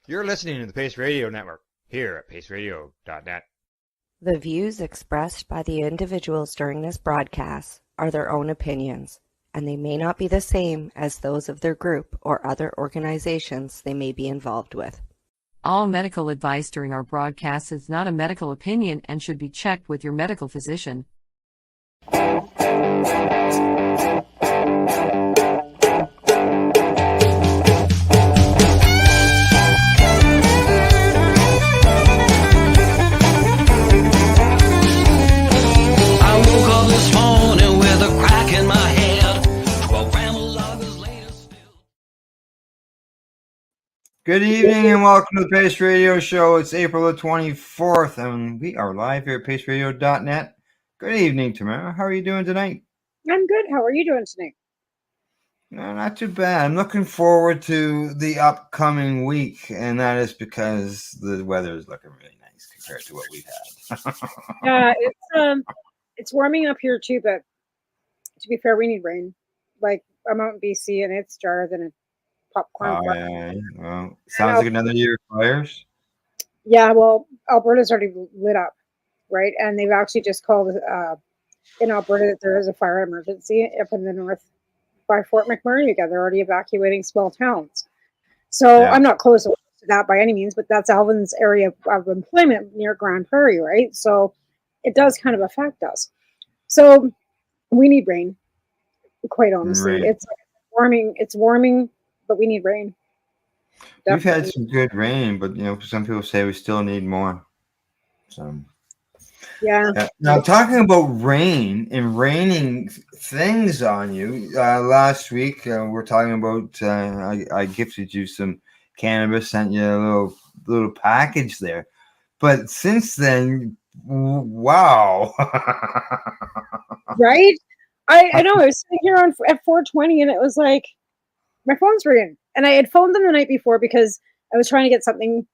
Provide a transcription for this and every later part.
You're listening to the Pace Radio Network here at paceradio.net. The views expressed by the individuals during this broadcast are their own opinions, and they may not be the same as those of their group or other organizations they may be involved with. All medical advice during our broadcast is not a medical opinion and should be checked with your medical physician. Good evening and welcome to the Pace Radio Show. It's April the 24th and we are live here at paceradio.net. Good evening, Tamara. How are you doing tonight? I'm good. How are you doing tonight? No, not too bad. I'm looking forward to the upcoming week, and that is because the weather is looking really nice compared to what we've had. Yeah, it's warming up here too, but to be fair, we need rain. Like, I'm out in BC and it's drier than a popcorn. Oh, yeah. Well, sounds like another year of fires. Yeah, well, Alberta's already lit up, right? And they've actually just called in Alberta that there is a fire emergency up in the north by Fort McMurray again. They're already evacuating small towns. So yeah. I'm not close to that by any means, but that's Alvin's area of employment near Grand Prairie, right? So it does kind of affect us. So we need rain, quite honestly. Right. It's warming, but we need rain. Definitely. We've had some good rain, but some people say we still need more. So yeah. Now talking about rain and raining things on you, last week we're talking about I gifted you some cannabis, sent you a little package there, but since then, wow. Right? I know. I was sitting here at 4:20 and it was like my phone's ringing, and I had phoned them the night before because I was trying to get something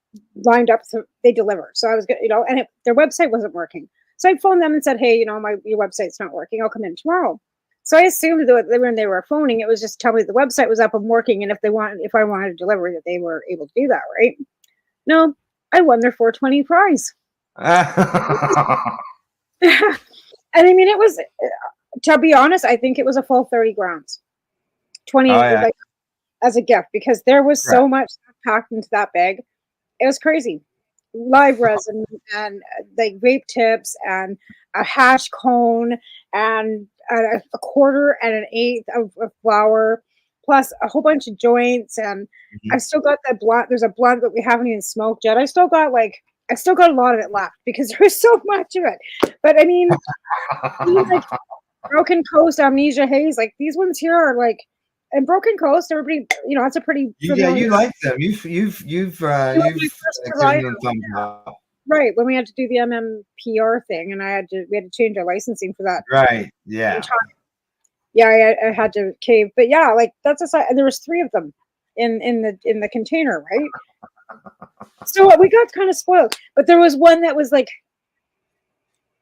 lined up so they deliver. So I was good, and their website wasn't working. So I phoned them and said, "Hey, your website's not working. I'll come in tomorrow." So I assumed that when they were phoning, it was just tell me the website was up and working, and if I wanted a delivery, that they were able to do that, right? No, I won their 420 prize. And I mean, it was, to be honest, I think it was a full 30 grams, 28 as a gift, because there was so much packed into that bag. It was crazy. Live resin and like vape tips and a hash cone and a quarter and an eighth of flour, plus a whole bunch of joints. And I've still got that blunt. There's a blunt that we haven't even smoked yet. I still got a lot of it left because there was so much of it. But I mean, like Broken Coast, Amnesia Haze, like these ones here are like, and Broken Coast, everybody, it's a pretty. Yeah, you like them. You've given them thumbs up. Right, when we had to do the MMPR thing, and we had to change our licensing for that. Right. Yeah. Yeah, I had to cave, but yeah, like that's aside. And there was 3 of them in the container, right? So we got kind of spoiled, but there was one that was like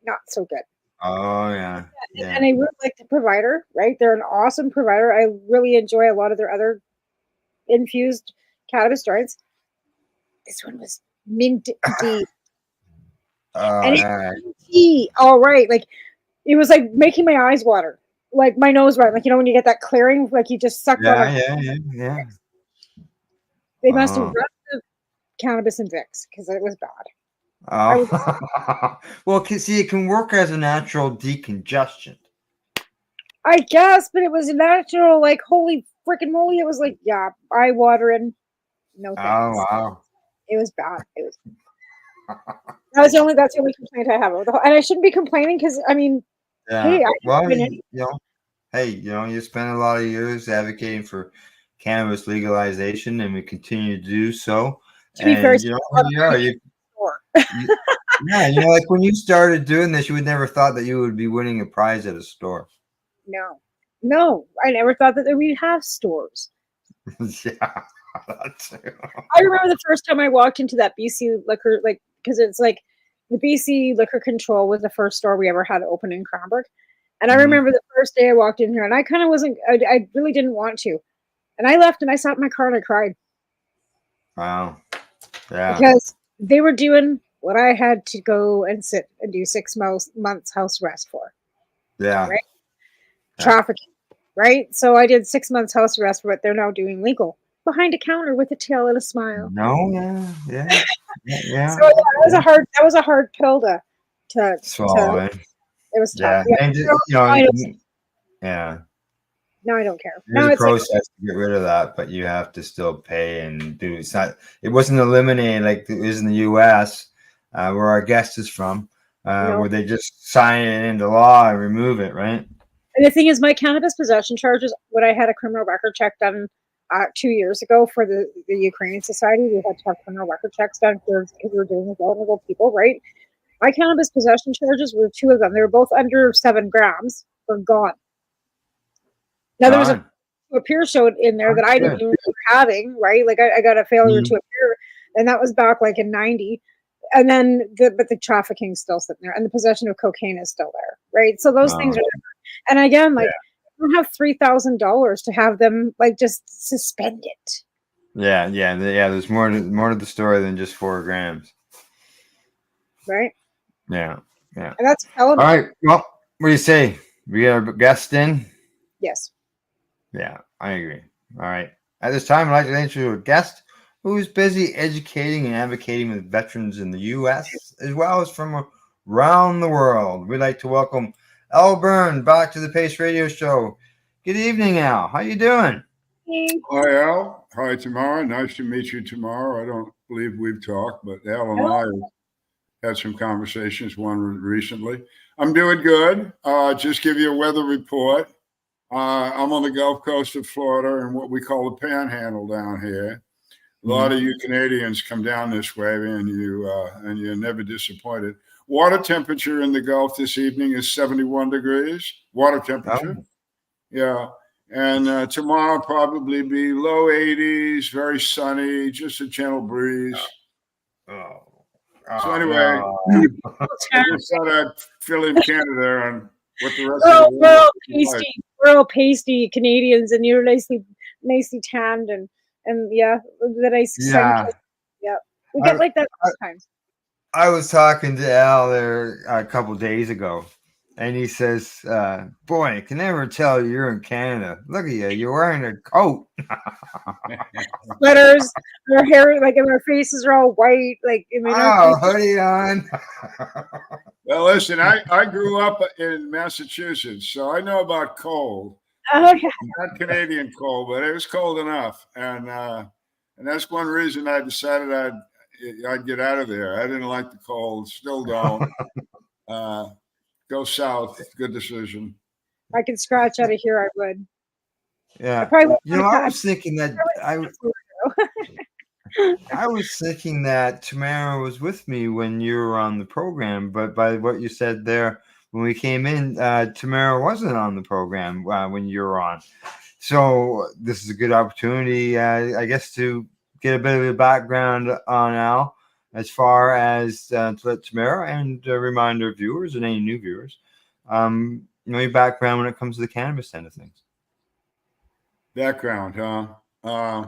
not so good. Oh yeah. And I really like the provider, right? They're an awesome provider. I really enjoy a lot of their other infused cannabis joints. This one was mint D. All right. Like it was like making my eyes water, like my nose run. Like when you get that clearing, like you just suck. Yeah. They must have run the cannabis and Vicks because it was bad. Oh, well, see, it can work as a natural decongestant. I guess, but it was a natural, like, holy freaking moly. It was like, eye watering. No thanks. Oh, wow. It was bad. That's the only complaint I have. And I shouldn't be complaining because, I mean, hey, you spent a lot of years advocating for cannabis legalization, and we continue to do so. To be fair, like when you started doing this, you would never thought that you would be winning a prize at a store. No, I never thought that we'd have stores. Yeah, that's true. I remember the first time I walked into that BC liquor, like, because it's like the BC Liquor Control was the first store we ever had open in Cranbrook. And I remember the first day I walked in here, and I kind of I really didn't want to. And I left and I sat in my car and I cried. Wow. Yeah. Because they were doing what I had to go and sit and do 6 months house arrest for. Yeah. Right? Trafficking. Right? So I did 6 months house arrest for what they're now doing legal. Behind a counter with a tail and a smile. No, yeah. So that was a hard pill to swallow. it was tough. Yeah. And, yeah. No, I don't care. There's a process to get rid of that, but you have to still pay and do. It wasn't eliminated like it is in the U.S., where our guest is from, where they just sign it into law and remove it, right? And the thing is, my cannabis possession charges, when I had a criminal record check done 2 years ago for the Ukrainian Society, we had to have criminal record checks done because we were dealing with vulnerable people, right? My cannabis possession charges were 2 of them. They were both under 7 grams. Were gone. Now, there was a peer showed in there that I didn't even know having, right? Like I got a failure to appear, and that was back like in 90. And then but the trafficking's still sitting there, and the possession of cocaine is still there, right? So those things are different. And again, like you don't have $3,000 to have them like just suspend it. Yeah. There's more to the story than just 4 grams. Right. Yeah. And that's all right. Well, what do you say? We got a guest in? Yes. Yeah, I agree. All right. At this time, I'd like to introduce a guest who is busy educating and advocating with veterans in the U.S. as well as from around the world. We'd like to welcome Byrne back to the Pace Radio Show. Good evening, Al. How you doing? Hi, Al. Hi, Tamara. Nice to meet you, Tamara. I don't believe we've talked, but Al and I had some conversations, one recently. I'm doing good. Just give you a weather report. I'm on the Gulf Coast of Florida in what we call the Panhandle down here. A lot of you Canadians come down this way, and you're never disappointed. Water temperature in the Gulf this evening is 71 degrees. Water temperature, yeah. And tomorrow probably be low 80s, very sunny, just a gentle breeze. So anyway, I just thought I'd fill in Canada and what the rest of the world we're all pasty Canadians, and you're nicely tanned and the nice sun. Yeah, we get like that sometimes. I was talking to Al there a couple days ago, and he says, "Boy, I can never tell you're in Canada. Look at you, you're wearing a coat." Sweaters, our hair, like, and our faces are all white. Like, I mean, hoodie on. Well, listen, I grew up in Massachusetts, so I know about cold. Okay. Not Canadian cold, but it was cold enough, and that's one reason I decided I'd get out of there. I didn't like the cold, still don't. Go south. Good decision. I could scratch out of here. I would. Yeah. I was thinking that I was thinking that Tamara was with me when you were on the program, but by what you said there, when we came in, Tamara wasn't on the program when you were on. So this is a good opportunity, I guess, to get a bit of a background on Al, as far as to let Tamara and remind our viewers and any new viewers, your background when it comes to the cannabis end of things. Background, huh?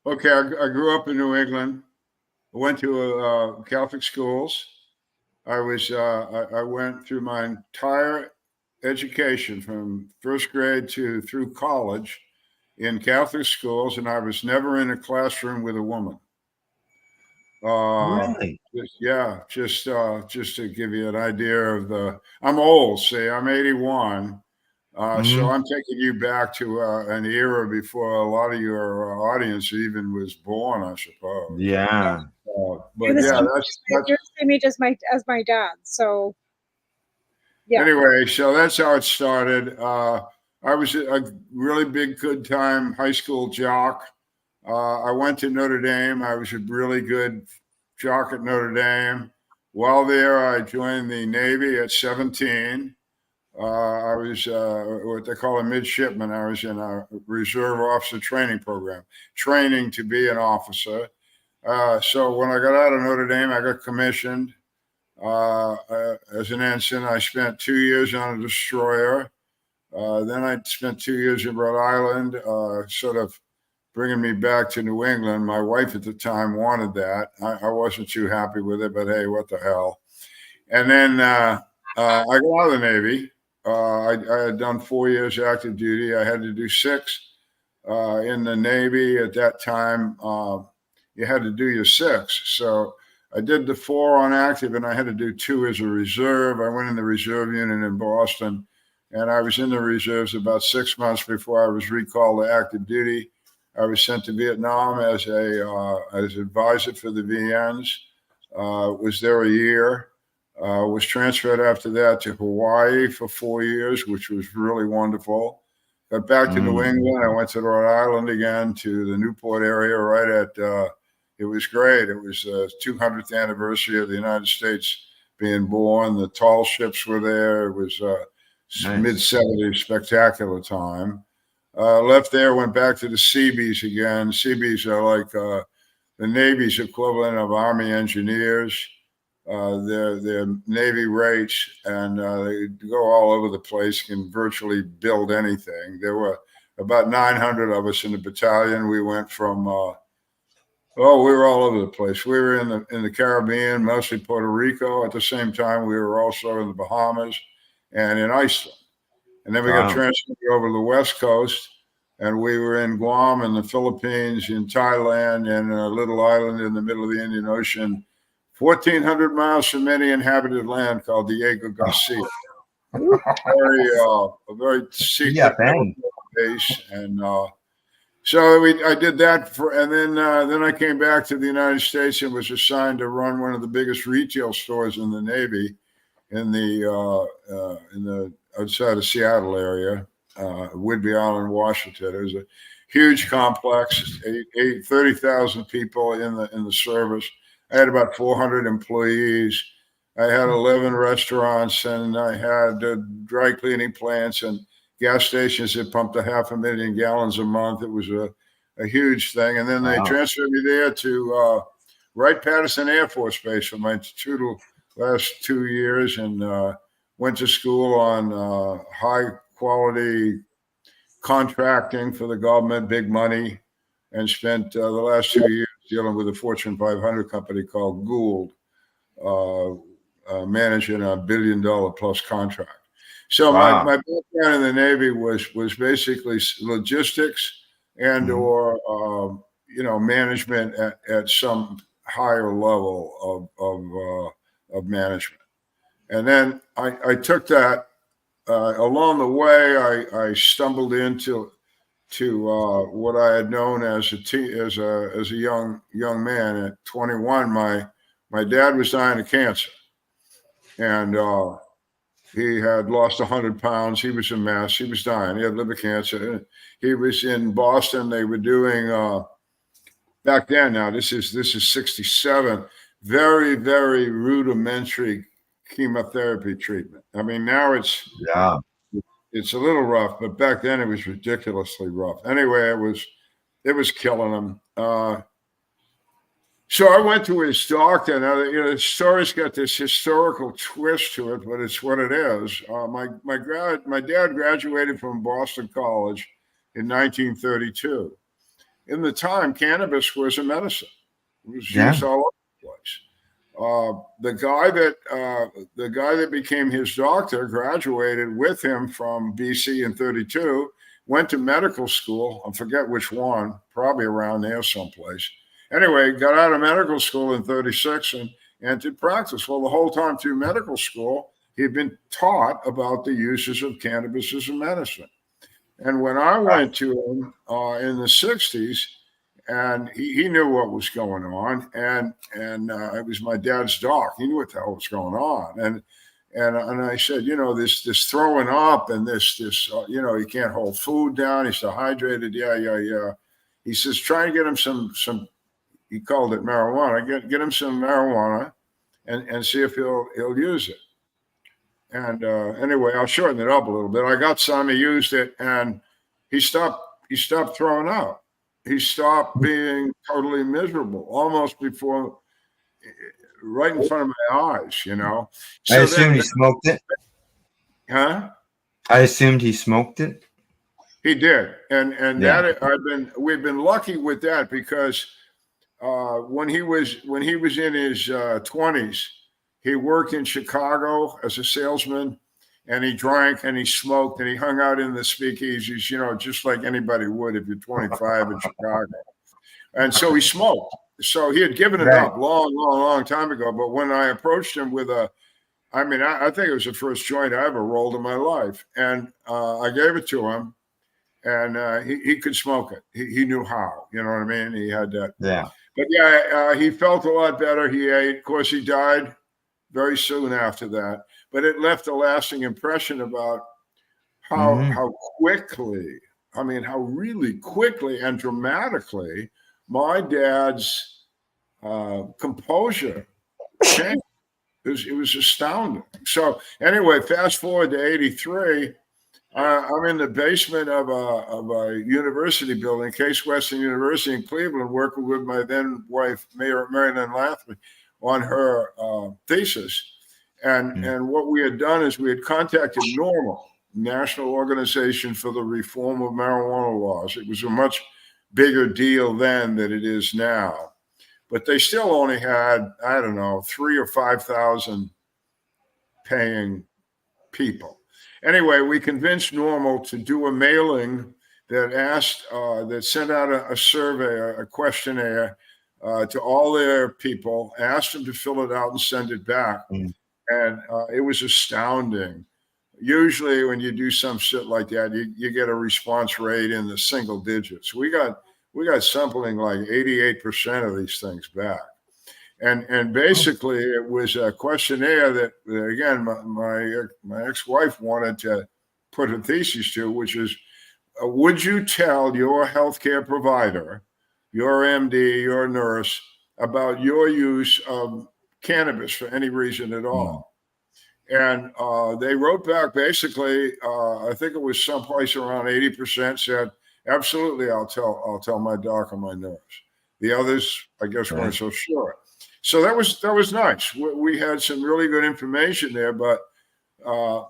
Okay, I grew up in New England. I went to Catholic schools. I went through my entire education from first grade through college in Catholic schools, and I was never in a classroom with a woman. Really? Just to give you an idea of I'm old. See, I'm 81. So I'm taking you back to an era before a lot of your audience even was born, I suppose. Yeah. But yeah, that's you're the same age as my dad. So yeah. Anyway, so that's how it started. I was a really big, good time high school jock. I went to Notre Dame. I was a really good jock at Notre Dame. While there, I joined the Navy at 17. I was what they call a midshipman. I was in a reserve officer training program, training to be an officer. So when I got out of Notre Dame, I got commissioned as an ensign. I spent 2 years on a destroyer. Then I spent 2 years in Rhode Island, sort of bringing me back to New England. My wife at the time wanted that. I wasn't too happy with it, but hey, what the hell. And then I got out of the Navy. I had done 4 years active duty. I had to do 6 in the Navy. At that time, you had to do your 6. So I did the 4 on active, and I had to do 2 as a reserve. I went in the reserve unit in Boston, and I was in the reserves about 6 months before I was recalled to active duty. I was sent to Vietnam as advisor for the VNs. Was there a year. Was transferred after that to Hawaii for 4 years, which was really wonderful. Got back to New England. I went to Rhode Island again, to the Newport area, right at, it was great. It was the 200th anniversary of the United States being born. The tall ships were there. It was nice. Mid-70s, spectacular time. Left there, went back to the Seabees again. Seabees are like the Navy's equivalent of Army engineers. They're Navy rates, and they go all over the place, can virtually build anything. There were about 900 of us in the battalion. We went from, we were all over the place. We were in the Caribbean, mostly Puerto Rico. At the same time, we were also in the Bahamas and in Iceland. And then we got transferred over to the West Coast, and we were in Guam and the Philippines, in Thailand, and a little island in the middle of the Indian Ocean, 1,400 miles from any inhabited land, called Diego Garcia. A very secret base, and so I did that and then I came back to the United States and was assigned to run one of the biggest retail stores in the Navy in the outside of Seattle area, Whidbey Island, Washington. It was a huge complex, 30,000 people in the service. I had about 400 employees. I had 11 restaurants, and I had dry cleaning plants and gas stations that pumped 500,000 gallons a month. It was a huge thing. And then they transferred me there to Wright-Patterson Air Force Base for my last 2 years, and went to school on high quality contracting for the government, big money, and spent the last 2 years dealing with a Fortune 500 company called Gould, managing $1 billion plus contract. So my background in the Navy was basically logistics and or management at some higher level of management. And then I took that. Along the way, I stumbled into what I had known as a young man. At 21, my dad was dying of cancer, and he had lost 100 pounds. He was a mess. He was dying. He had liver cancer. He was in Boston. They were doing back then. Now this is 67. Very, very rudimentary chemotherapy treatment. I mean, now it's a little rough, but back then it was ridiculously rough. Anyway, it was killing him. So I went to his doctor. Now, the story's got this historical twist to it, but it's what it is. My dad graduated from Boston College in 1932. In the time, cannabis was a medicine. It was used all over the place. The guy that became his doctor graduated with him from BC in 32, went to medical school. I forget which one, probably around there someplace. Anyway, got out of medical school in 36 and entered practice. Well, the whole time through medical school, he'd been taught about the uses of cannabis as a medicine. And when I went to him in the 60s, and he knew what was going on, and it was my dad's doc. He knew what the hell was going on, and I said, this throwing up and this he can't hold food down. He's dehydrated. Yeah. He says, try and get him some. He called it marijuana. Get him some marijuana, and see if he'll use it. And anyway, I'll shorten it up a little bit. I got some. He used it, and he stopped throwing up. He stopped being totally miserable almost before, right in front of my eyes, So I assumed he smoked it. Huh? I assumed he smoked it. He did, and Yeah. that we've been lucky with that because when he was in his 20s, he worked in Chicago as a salesman, and he drank and he smoked and he hung out in the speakeasies, just like anybody would if you're 25 in Chicago. And so he smoked. So he had given it up long time ago. But when I approached him with I think it was the first joint I ever rolled in my life, and I gave it to him. And he could smoke it. He knew how, you know what I mean? He had that. Yeah. But yeah, he felt a lot better. He ate. Of course, he died very soon after that. But it left a lasting impression about how quickly, how really quickly and dramatically my dad's composure changed. It was astounding. So anyway, fast forward to 83. I'm in the basement of a university building, Case Western University in Cleveland, working with my then wife, Marilyn Latham, on her thesis. And what we had done is we had contacted NORML, National Organization for the Reform of Marijuana Laws. It was a much bigger deal then than it is now. But they still only had, 3,000 or 5,000 paying people. Anyway, we convinced NORML to do a mailing that sent out a survey, a questionnaire to all their people, asked them to fill it out and send it back. And it was astounding. Usually when you do some shit like that, you get a response rate in the single digits. We got something like 88% of these things back. And basically, it was a questionnaire that, again, my ex-wife wanted to put a thesis to, which is, would you tell your healthcare provider, your MD, your nurse, about your use of cannabis for any reason at all? And they wrote back basically, I think it was someplace around 80% said, absolutely, I'll tell my doc or my nurse. The others, I guess, weren't so sure. So that was nice. We had some really good information there, but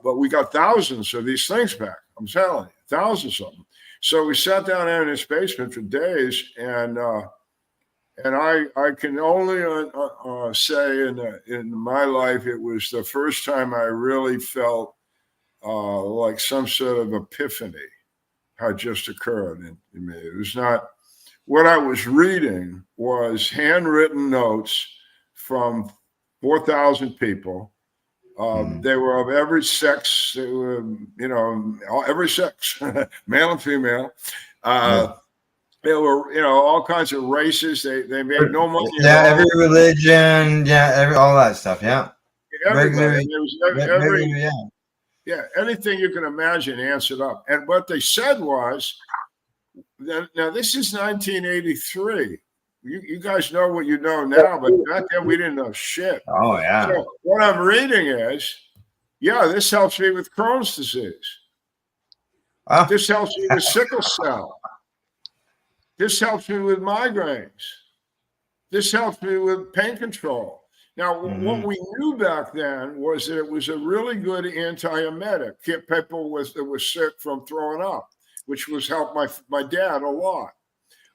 we got thousands of these things back. I'm telling you, thousands of them. So we sat down there in his basement for days, and I can only say in my life it was the first time I really felt like some sort of epiphany had just occurred in me. It was not what I was reading was handwritten notes from 4,000 people. They were of every sex. They were, every sex, male and female. There were, all kinds of races. They made no money. Yeah, every religion. Yeah, all that stuff. Yeah. Everybody. Yeah, anything you can imagine answered up. And what they said was, now this is 1983. You guys know what you know now, but back then we didn't know shit. Oh, yeah. So what I'm reading is, this helps me with Crohn's disease. This helps me with sickle cell. This helps me with migraines. This helps me with pain control. Now, what we knew back then was that it was a really good antiemetic. Kept people that were sick from throwing up, which was helped my dad a lot.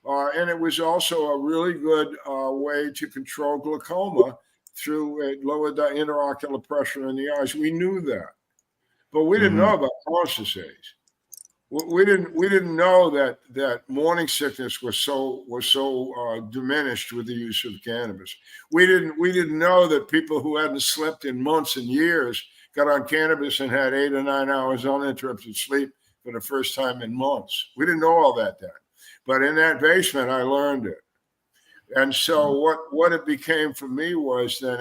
And it was also a really good way to control glaucoma through it lowered the intraocular pressure in the eyes. We knew that, but we didn't know about Crohn's disease. We didn't know that morning sickness was so diminished with the use of cannabis. We didn't know that people who hadn't slept in months and years got on cannabis and had 8 or 9 hours uninterrupted sleep for the first time in months. We didn't know all that then. But in that basement, I learned it. And so what it became for me was then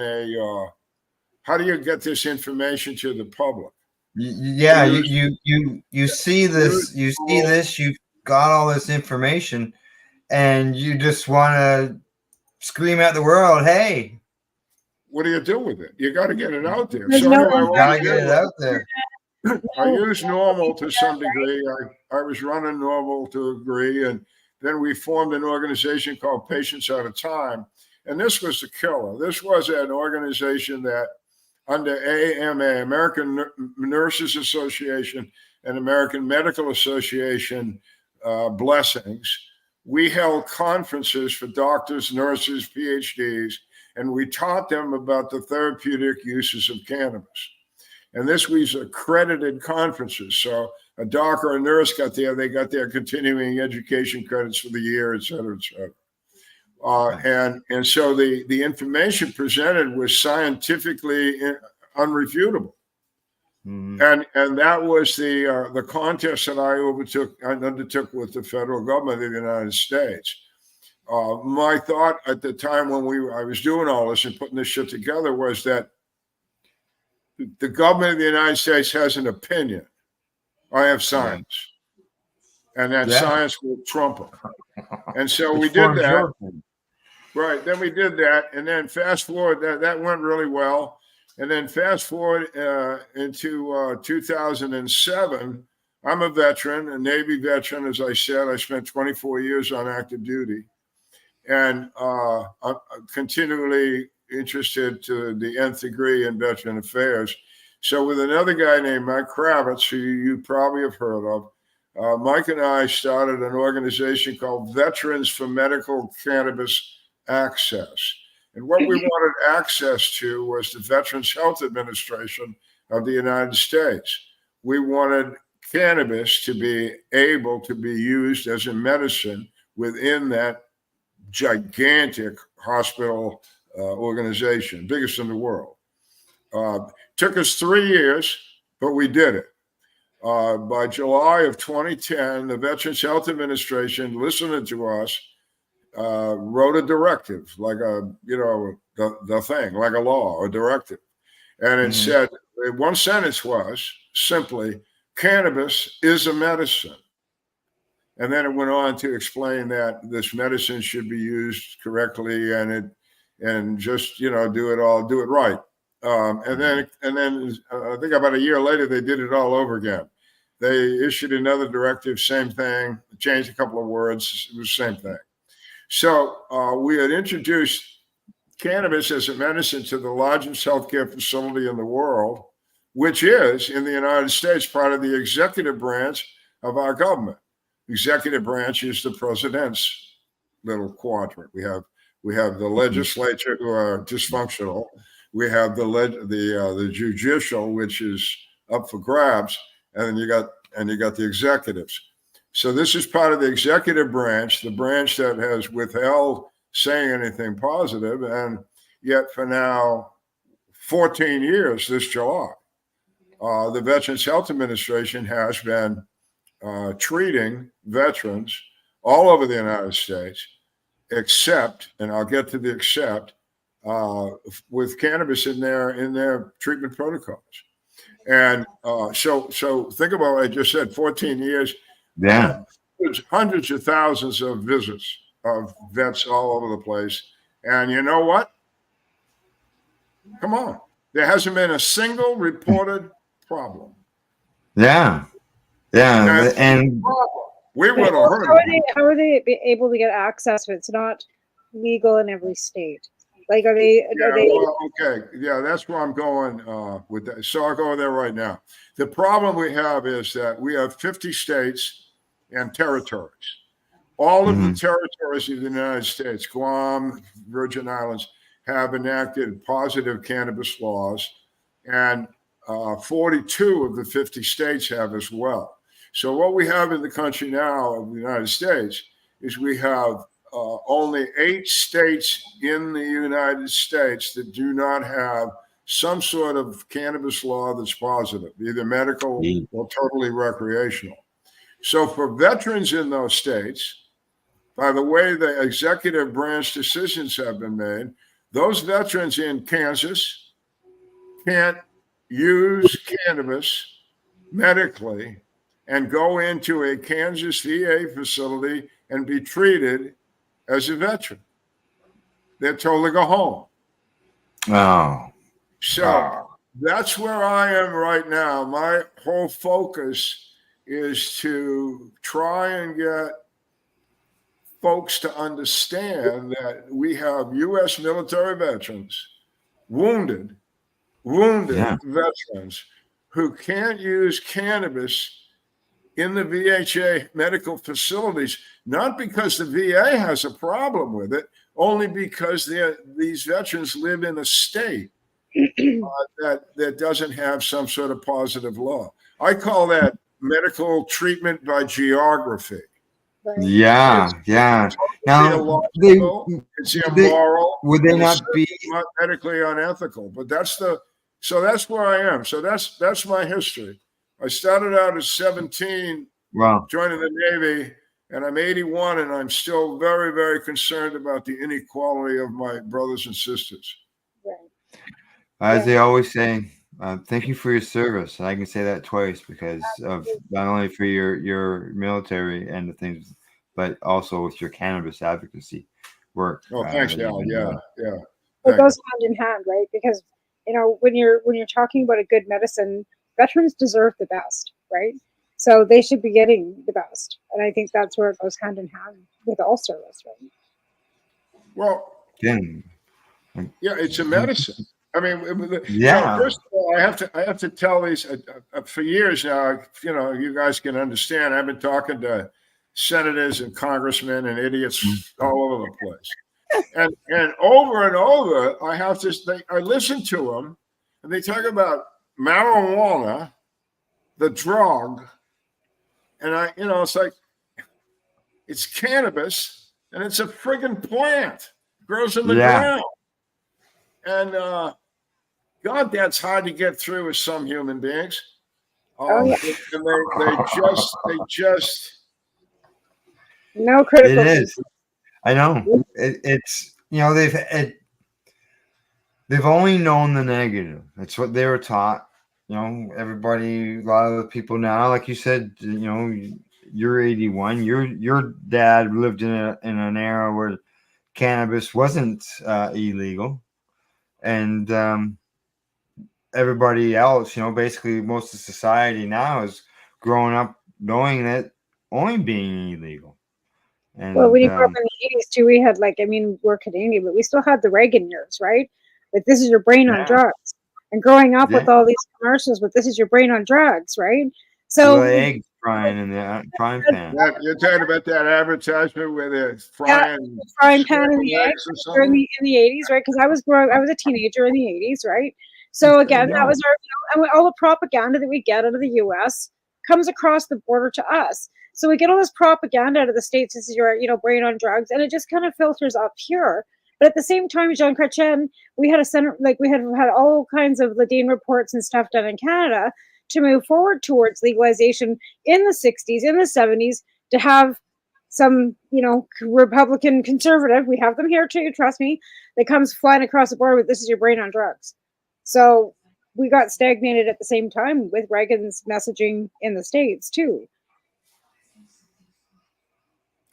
how do you get this information to the public? Yeah, you see this, you've got all this information, and you just want to scream at the world, hey. What do you do with it? You got to get it out there. So you got to get it out there. I used NORML to some degree. I was running NORML to a degree, and then we formed an organization called Patients at a Time. And this was the killer. This was an organization that under AMA, American Nurses Association, and American Medical Association blessings, we held conferences for doctors, nurses, PhDs, and we taught them about the therapeutic uses of cannabis. And this was accredited conferences. So a doc or a nurse got there, they got their continuing education credits for the year, et cetera, et cetera. And so the information presented was scientifically unrefutable. Mm-hmm. And that was the contest that I undertook with the federal government of the United States. My thought at the time when I was doing all this and putting this shit together was that the government of the United States has an opinion. I have science, and that science will trump it. And so we did that. Right. Then we did that, and then fast forward. That went really well. And then fast forward into 2007. I'm a veteran, a Navy veteran. As I said, I spent 24 years on active duty, and I'm continually interested to the nth degree in veteran affairs. So with another guy named Mike Kravitz, who you probably have heard of, Mike and I started an organization called Veterans for Medical Cannabis Access. And what we wanted access to was the Veterans Health Administration of the United States. We wanted cannabis to be able to be used as a medicine within that gigantic hospital organization, biggest in the world. Took us 3 years, but we did it. By July of 2010, the Veterans Health Administration, listening to us, wrote a directive, like the thing, like a law, a directive. And it said, one sentence was simply, cannabis is a medicine. And then it went on to explain that this medicine should be used correctly and just, do it right. And then I think about a year later, they did it all over again. They issued another directive, same thing, changed a couple of words, it was the same thing. So we had introduced cannabis as a medicine to the largest healthcare facility in the world, which is in the United States part of the executive branch of our government. The executive branch is the president's little quadrant. We have the legislature, who are dysfunctional. We have the judicial, which is up for grabs, and then you got the executives. So this is part of the executive branch, the branch that has withheld saying anything positive, and yet for now 14 years this July, the Veterans Health Administration has been treating veterans all over the United States, except, and I'll get to the except, with cannabis in their treatment protocols. And so think about what I just said, 14 years. Yeah. Hundreds of thousands of visits of vets all over the place. And you know what? Come on. There hasn't been a single reported problem. Yeah. Yeah. And we would have heard. How are they able to get access if it's not legal in every state? Like, are they? Well, okay. Yeah, that's where I'm going with that. So I'll go there right now. The problem we have is that we have 50 states and territories. All of the territories of the United States, Guam, Virgin Islands, have enacted positive cannabis laws, and 42 of the 50 states have as well. So what we have in the country now, of the United States, is we have only 8 states in the United States that do not have some sort of cannabis law that's positive, either medical or totally recreational. So for veterans in those states, by the way the executive branch decisions have been made, those veterans in Kansas can't use cannabis medically and go into a Kansas VA facility and be treated as a veteran. They're told to go home. Oh. So that's where I am right now. My whole focus is to try and get folks to understand that we have U.S. military veterans, wounded veterans who can't use cannabis in the VHA medical facilities, not because the VA has a problem with it, only because these veterans live in a state that doesn't have some sort of positive law. I call that medical treatment by geography. Yeah, yeah. Now, it's immoral. Would they not be not medically unethical? But that's where I am. So that's my history. I started out at 17, joining the Navy, and I'm 81, and I'm still very, very concerned about the inequality of my brothers and sisters. As they always say, thank you for your service. And I can say that twice because of not only for your military and the things, but also with your cannabis advocacy work. Oh, thanks, Al. Yeah. It goes hand in hand, right? Because when you're talking about a good medicine, veterans deserve the best, right? So they should be getting the best, and I think that's where it goes hand in hand with all service, right? Well, yeah, it's a medicine. I mean, first of all, I have to tell these for years now. You guys can understand. I've been talking to senators and congressmen and idiots all over the place, and over, I listen to them, and they talk about marijuana, the drug, and it's like it's cannabis, and it's a friggin' plant, grows in the ground, and God, that's hard to get through with some human beings. And they just no critical. It is. I know. It's they've only known the negative. That's what they were taught. Everybody, a lot of the people now, like you said, you're 81. Your dad lived in an era where cannabis wasn't illegal, and everybody else, basically most of society now is growing up knowing that only being illegal. And, when you grew up in the 80s too, we had we're Canadian, but we still had the Reagan years, right? Like, this is your brain on drugs. And growing up with all these commercials, but this is your brain on drugs, right? So the eggs frying in the frying pan. You're talking about that advertisement where they're frying pan in the eggs in the 80s, right? Because I was a teenager in the 80s, right? So again, that was our, all the propaganda that we get out of the U.S. comes across the border to us. So we get all this propaganda out of the States. This is your, brain on drugs, and it just kind of filters up here. But at the same time, Jean Chrétien, we had we had all kinds of Ladine reports and stuff done in Canada to move forward towards legalization in the 60s, in the 70s, to have some, Republican conservative, we have them here too, trust me, that comes flying across the border with this is your brain on drugs. So we got stagnated at the same time with Reagan's messaging in the States too.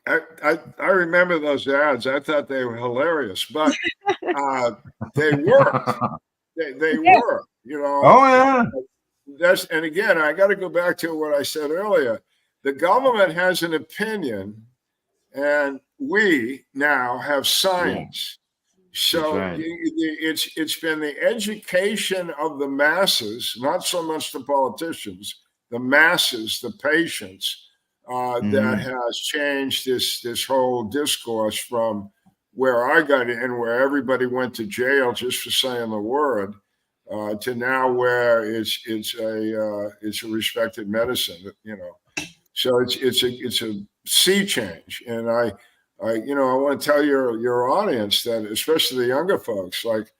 I remember those ads. I thought they were hilarious, but they worked. They work, Oh yeah. And again, I got to go back to what I said earlier. The government has an opinion, and we now have science. So it's been the education of the masses, not so much the politicians, the masses, the patients, that has changed this whole discourse from where I got in, where everybody went to jail just for saying the word, to now where it's a respected medicine, So it's a sea change, and I want to tell your audience that, especially the younger folks, like,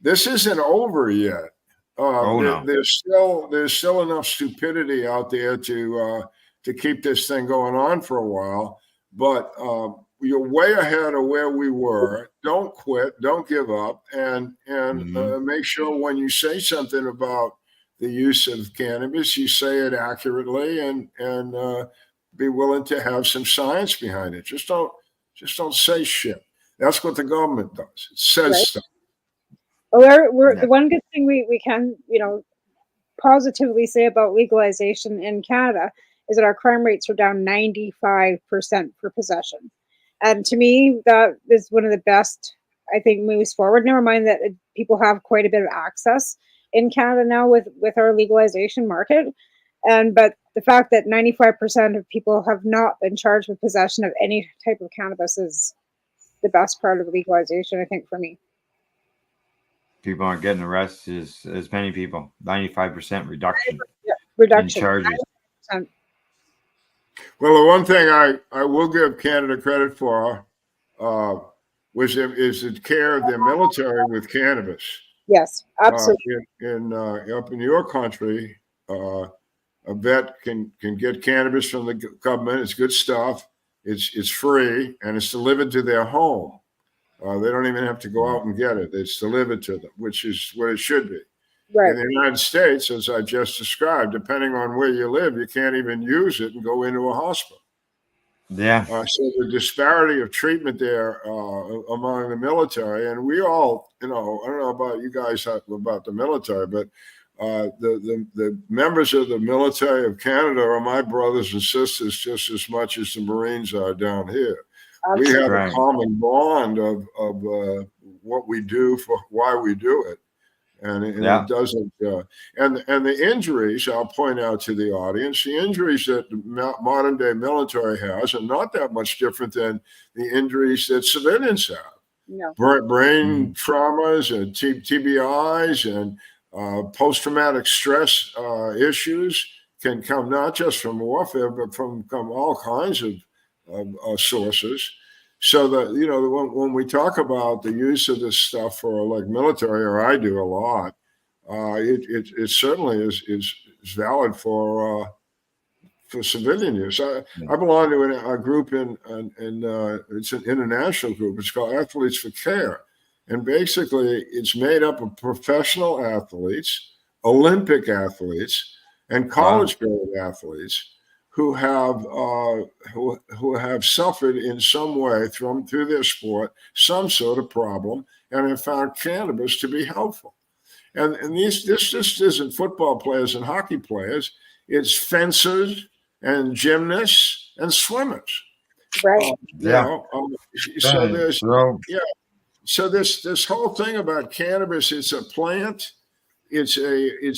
this isn't over yet. No. There's still enough stupidity out there to keep this thing going on for a while, but you're way ahead of where we were. Don't quit, don't give up, and make sure when you say something about the use of cannabis, you say it accurately and be willing to have some science behind it. Just don't say shit. That's what the government does. It says stuff. Well, the one good thing we can, positively say about legalization in Canada is that our crime rates are down 95% for possession. And to me, that is one of the best, I think, moves forward. Never mind that people have quite a bit of access in Canada now with our legalization market. But the fact that 95% of people have not been charged with possession of any type of cannabis is the best part of legalization, I think, for me. People aren't getting arrested as many people. 95% reduction. Yeah, reduction. In charges. 90%. Well, the one thing I will give Canada credit for is the care of their military with cannabis. Yes, absolutely. Up in your country, a vet can get cannabis from the government. It's good stuff. It's free, and it's delivered to their home. They don't even have to go out and get it. It's delivered to them, which is what it should be. Right. In the United States, as I just described, depending on where you live, you can't even use it and go into a hospital. Yeah. So the disparity of treatment there among the military, and we all, I don't know about you guys about the military, but the members of the military of Canada are my brothers and sisters just as much as the Marines are down here. Absolutely. We have a common bond of what we do for why we do it. And it doesn't, and the injuries, I'll point out to the audience, the injuries that the modern day military has are not that much different than the injuries that civilians have. No. Brain traumas and TBIs and post-traumatic stress issues can come not just from warfare, but from all kinds of sources. So that, when we talk about the use of this stuff for like military, or I do a lot, it certainly is valid for civilian use. I belong to a group in it's an international group. It's called Athletes for Care. And basically it's made up of professional athletes, Olympic athletes, and college-grade athletes who have suffered in some way through their sport some sort of problem, and have found cannabis to be helpful. And this just isn't football players and hockey players; it's fencers and gymnasts and swimmers. Right. So this whole thing about cannabis, it's a plant. It's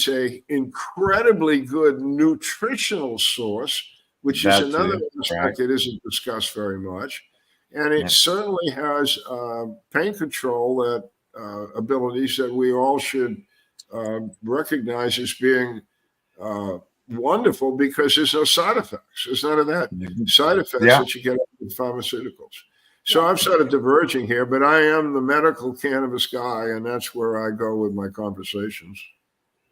a incredibly good nutritional source, which is another aspect that isn't discussed very much, and it certainly has pain control abilities that we all should recognize as being wonderful, because there's no side effects. There's none of that side effects that you get with pharmaceuticals. So I'm sort of diverging here, but I am the medical cannabis guy, and that's where I go with my conversations.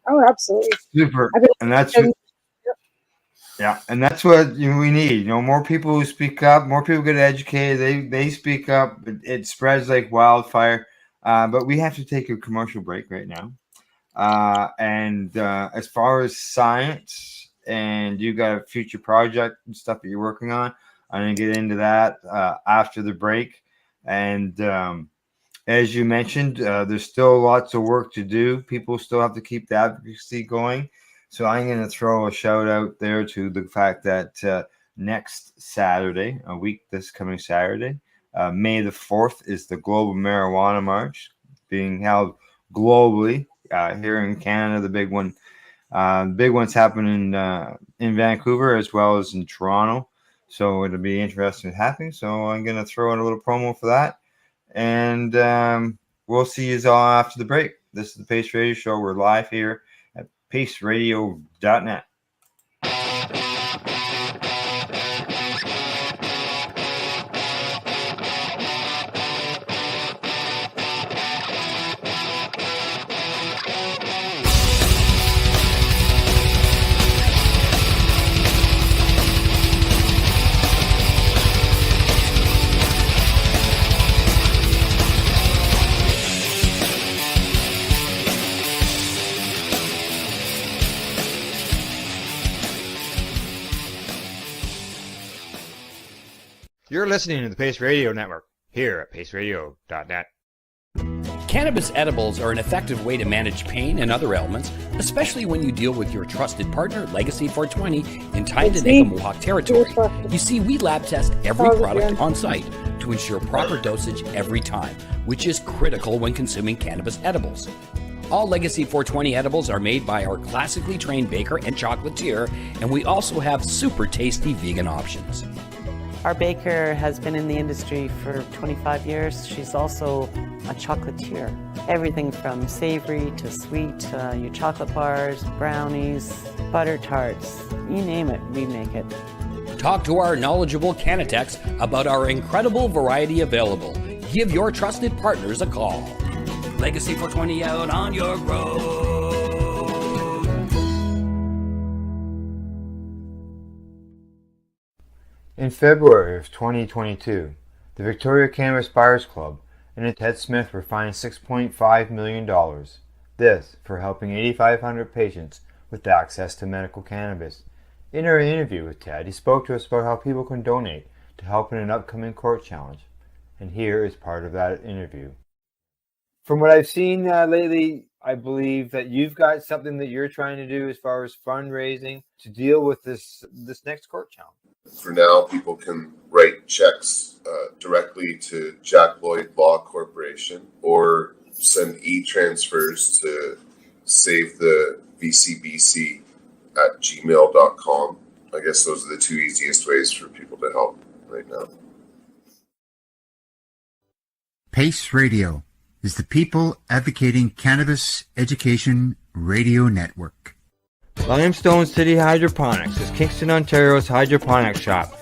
Oh, absolutely. Super. And that's and that's what we need. More people who speak up, more people get educated. They speak up. It spreads like wildfire. But we have to take a commercial break right now. And as far as science, and you got a future project and stuff that you're working on, I'm going to get into that after the break. And as you mentioned, there's still lots of work to do. People still have to keep the advocacy going. So I'm going to throw a shout out there to the fact that next Saturday, this coming Saturday, May the 4th, is the Global Marijuana March being held globally here in Canada. The big one, big one's happening in Vancouver as well as in Toronto. So it'll be interesting happening. So I'm going to throw in a little promo for that. And we'll see you all after the break. This is the Pace Radio Show. We're live here at paceradio.net. You're listening to the Pace Radio Network here at paceradio.net. Cannabis edibles are an effective way to manage pain and other ailments, especially when you deal with your trusted partner, Legacy 420, in Tyendinaga Mohawk territory. You see, we lab test every product on site to ensure proper dosage every time, which is critical when consuming cannabis edibles. All Legacy 420 edibles are made by our classically trained baker and chocolatier, and we also have super tasty vegan options. Our baker has been in the industry for 25 years. She's also a chocolatier. Everything from savory to sweet, your chocolate bars, brownies, butter tarts, you name it, we make it. Talk to our knowledgeable Cannatex about our incredible variety available. Give your trusted partners a call. Legacy 420 out on your road. In February of 2022, the Victoria Cannabis Buyers Club and Ted Smith were fined $6.5 million. This for helping 8,500 patients with access to medical cannabis. In our interview with Ted, he spoke to us about how people can donate to help in an upcoming court challenge. And here is part of that interview. From what I've seen lately, I believe that you've got something that you're trying to do as far as fundraising to deal with this next court challenge. For now, people can write checks directly to Jack Lloyd Law Corporation or send e-transfers to save the VCBC at gmail.com. I guess those are the two easiest ways for people to help right now. PACE Radio is the People Advocating Cannabis Education Radio Network. Limestone City Hydroponics is Kingston, Ontario's hydroponics shop.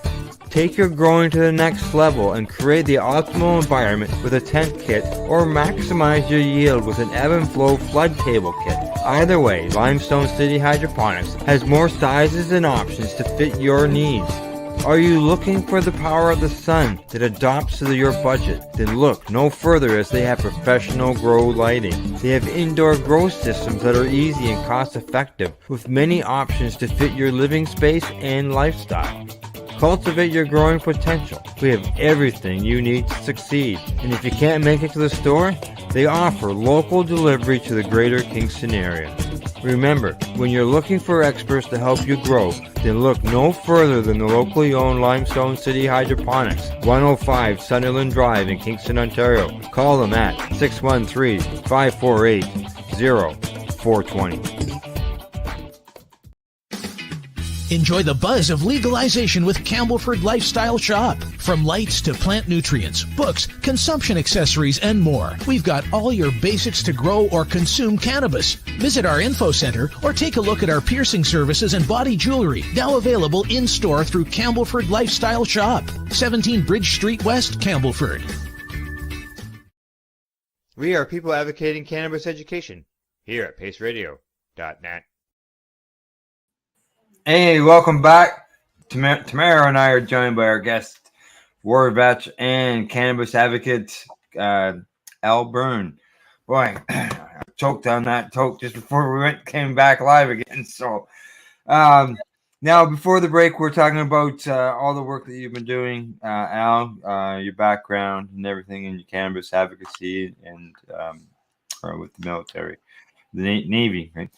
Take your growing to the next level and create the optimal environment with a tent kit or maximize your yield with an ebb and flow flood table kit. Either way, Limestone City Hydroponics has more sizes and options to fit your needs. Are you looking for the power of the sun that adapts to your budget? Then look no further, as they have professional grow lighting. They have indoor grow systems that are easy and cost effective with many options to fit your living space and lifestyle. Cultivate your growing potential. We have everything you need to succeed. And if you can't make it to the store, they offer local delivery to the greater Kingston area. Remember, when you're looking for experts to help you grow, then look no further than the locally owned Limestone City Hydroponics, 105 Sunderland Drive in Kingston, Ontario. Call them at 613-548-0420. Enjoy the buzz of legalization with Campbellford Lifestyle Shop. From lights to plant nutrients, books, consumption accessories, and more, we've got all your basics to grow or consume cannabis. Visit our info center or take a look at our piercing services and body jewelry, now available in-store through Campbellford Lifestyle Shop, 17 Bridge Street West, Campbellford. We are people advocating cannabis education here at paceradio.net. Hey, welcome back. Tamara and I are joined by our guest, war vet and cannabis advocate, Byrne. Boy, I choked on that toke just before we came back live again. So now, before the break, we're talking about all the work that you've been doing, Al, your background and everything in your cannabis advocacy and with the military, the Navy, right?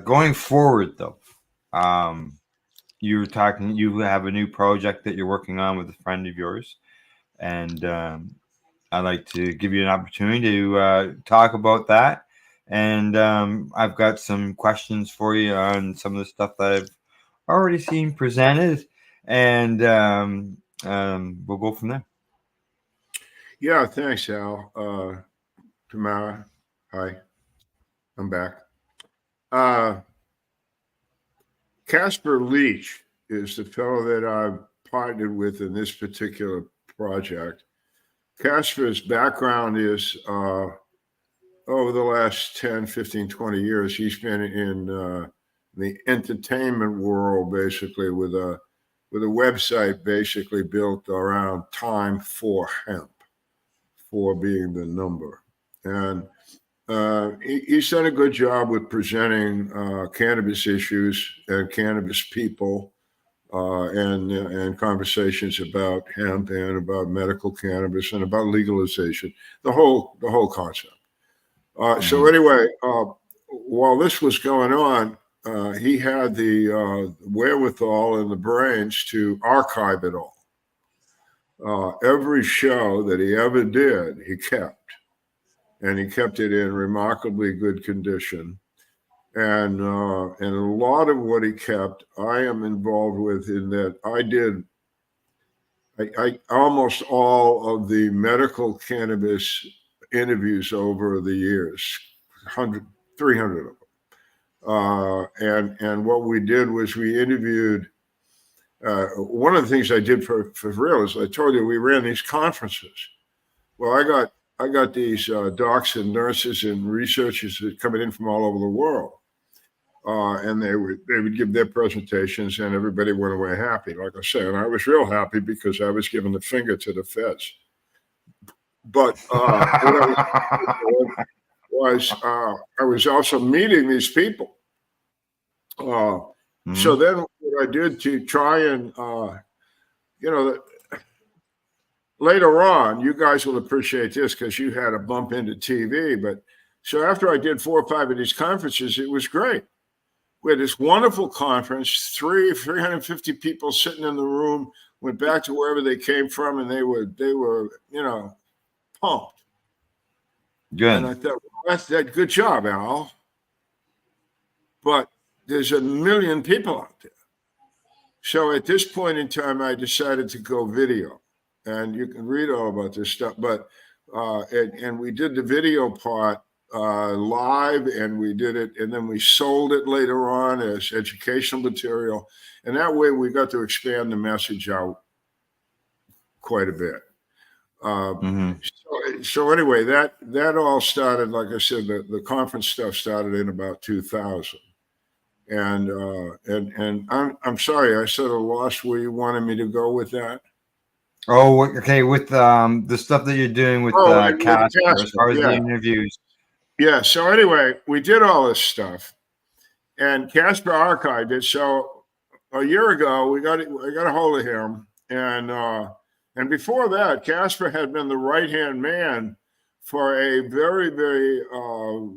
Going forward though, you were talking, you have a new project that you're working on with a friend of yours, and I'd like to give you an opportunity to talk about that. And I've got some questions for you on some of the stuff that I've already seen presented, and we'll go from there. Yeah, thanks, Al. Tamara, hi, I'm back. Casper Leitch is the fellow that I've partnered with in this particular project. Casper's background is over the last 10, 15, 20 years, he's been in the entertainment world, basically, with a website basically built around Time4Hemp, 4 being the number. And he's done a good job with presenting cannabis issues and cannabis people and conversations about hemp and about medical cannabis and about legalization, the whole concept. So anyway, while this was going on, he had the wherewithal and the brains to archive it all. Every show that he ever did, he kept. and he kept it in remarkably good condition. And a lot of what he kept, I am involved with in that I almost all of the medical cannabis interviews over the years, 300 of them. And what we did was we interviewed, one of the things I did for real is I told you we ran these conferences. Well, I got these docs and nurses and researchers coming in from all over the world. And they would give their presentations, and everybody went away happy, like I said. And I was real happy because I was giving the finger to the feds. But I was also meeting these people. So then what I did to try and, later on, you guys will appreciate this because you had a bump into TV. But so after I did 4 or 5 of these conferences, it was great. We had this wonderful conference, 350 people sitting in the room, went back to wherever they came from, and they were, pumped. Good. And I thought, well, that's that. Good job, Al. But there's a million people out there. So at this point in time, I decided to go video, and you can read all about this stuff. But and we did the video part live, and we did it, and then we sold it later on as educational material, and that way we got to expand the message out quite a bit. So anyway, that all started, like I said, the conference stuff started in about 2000, and I'm sorry, I sort of lost where you wanted me to go with that. Oh, okay. With the stuff that you're doing with Casper, as far as the interviews. Yeah. So anyway, we did all this stuff, and Casper archived it. So a year ago, I got a hold of him, and before that, Casper had been the right-hand man for a very, very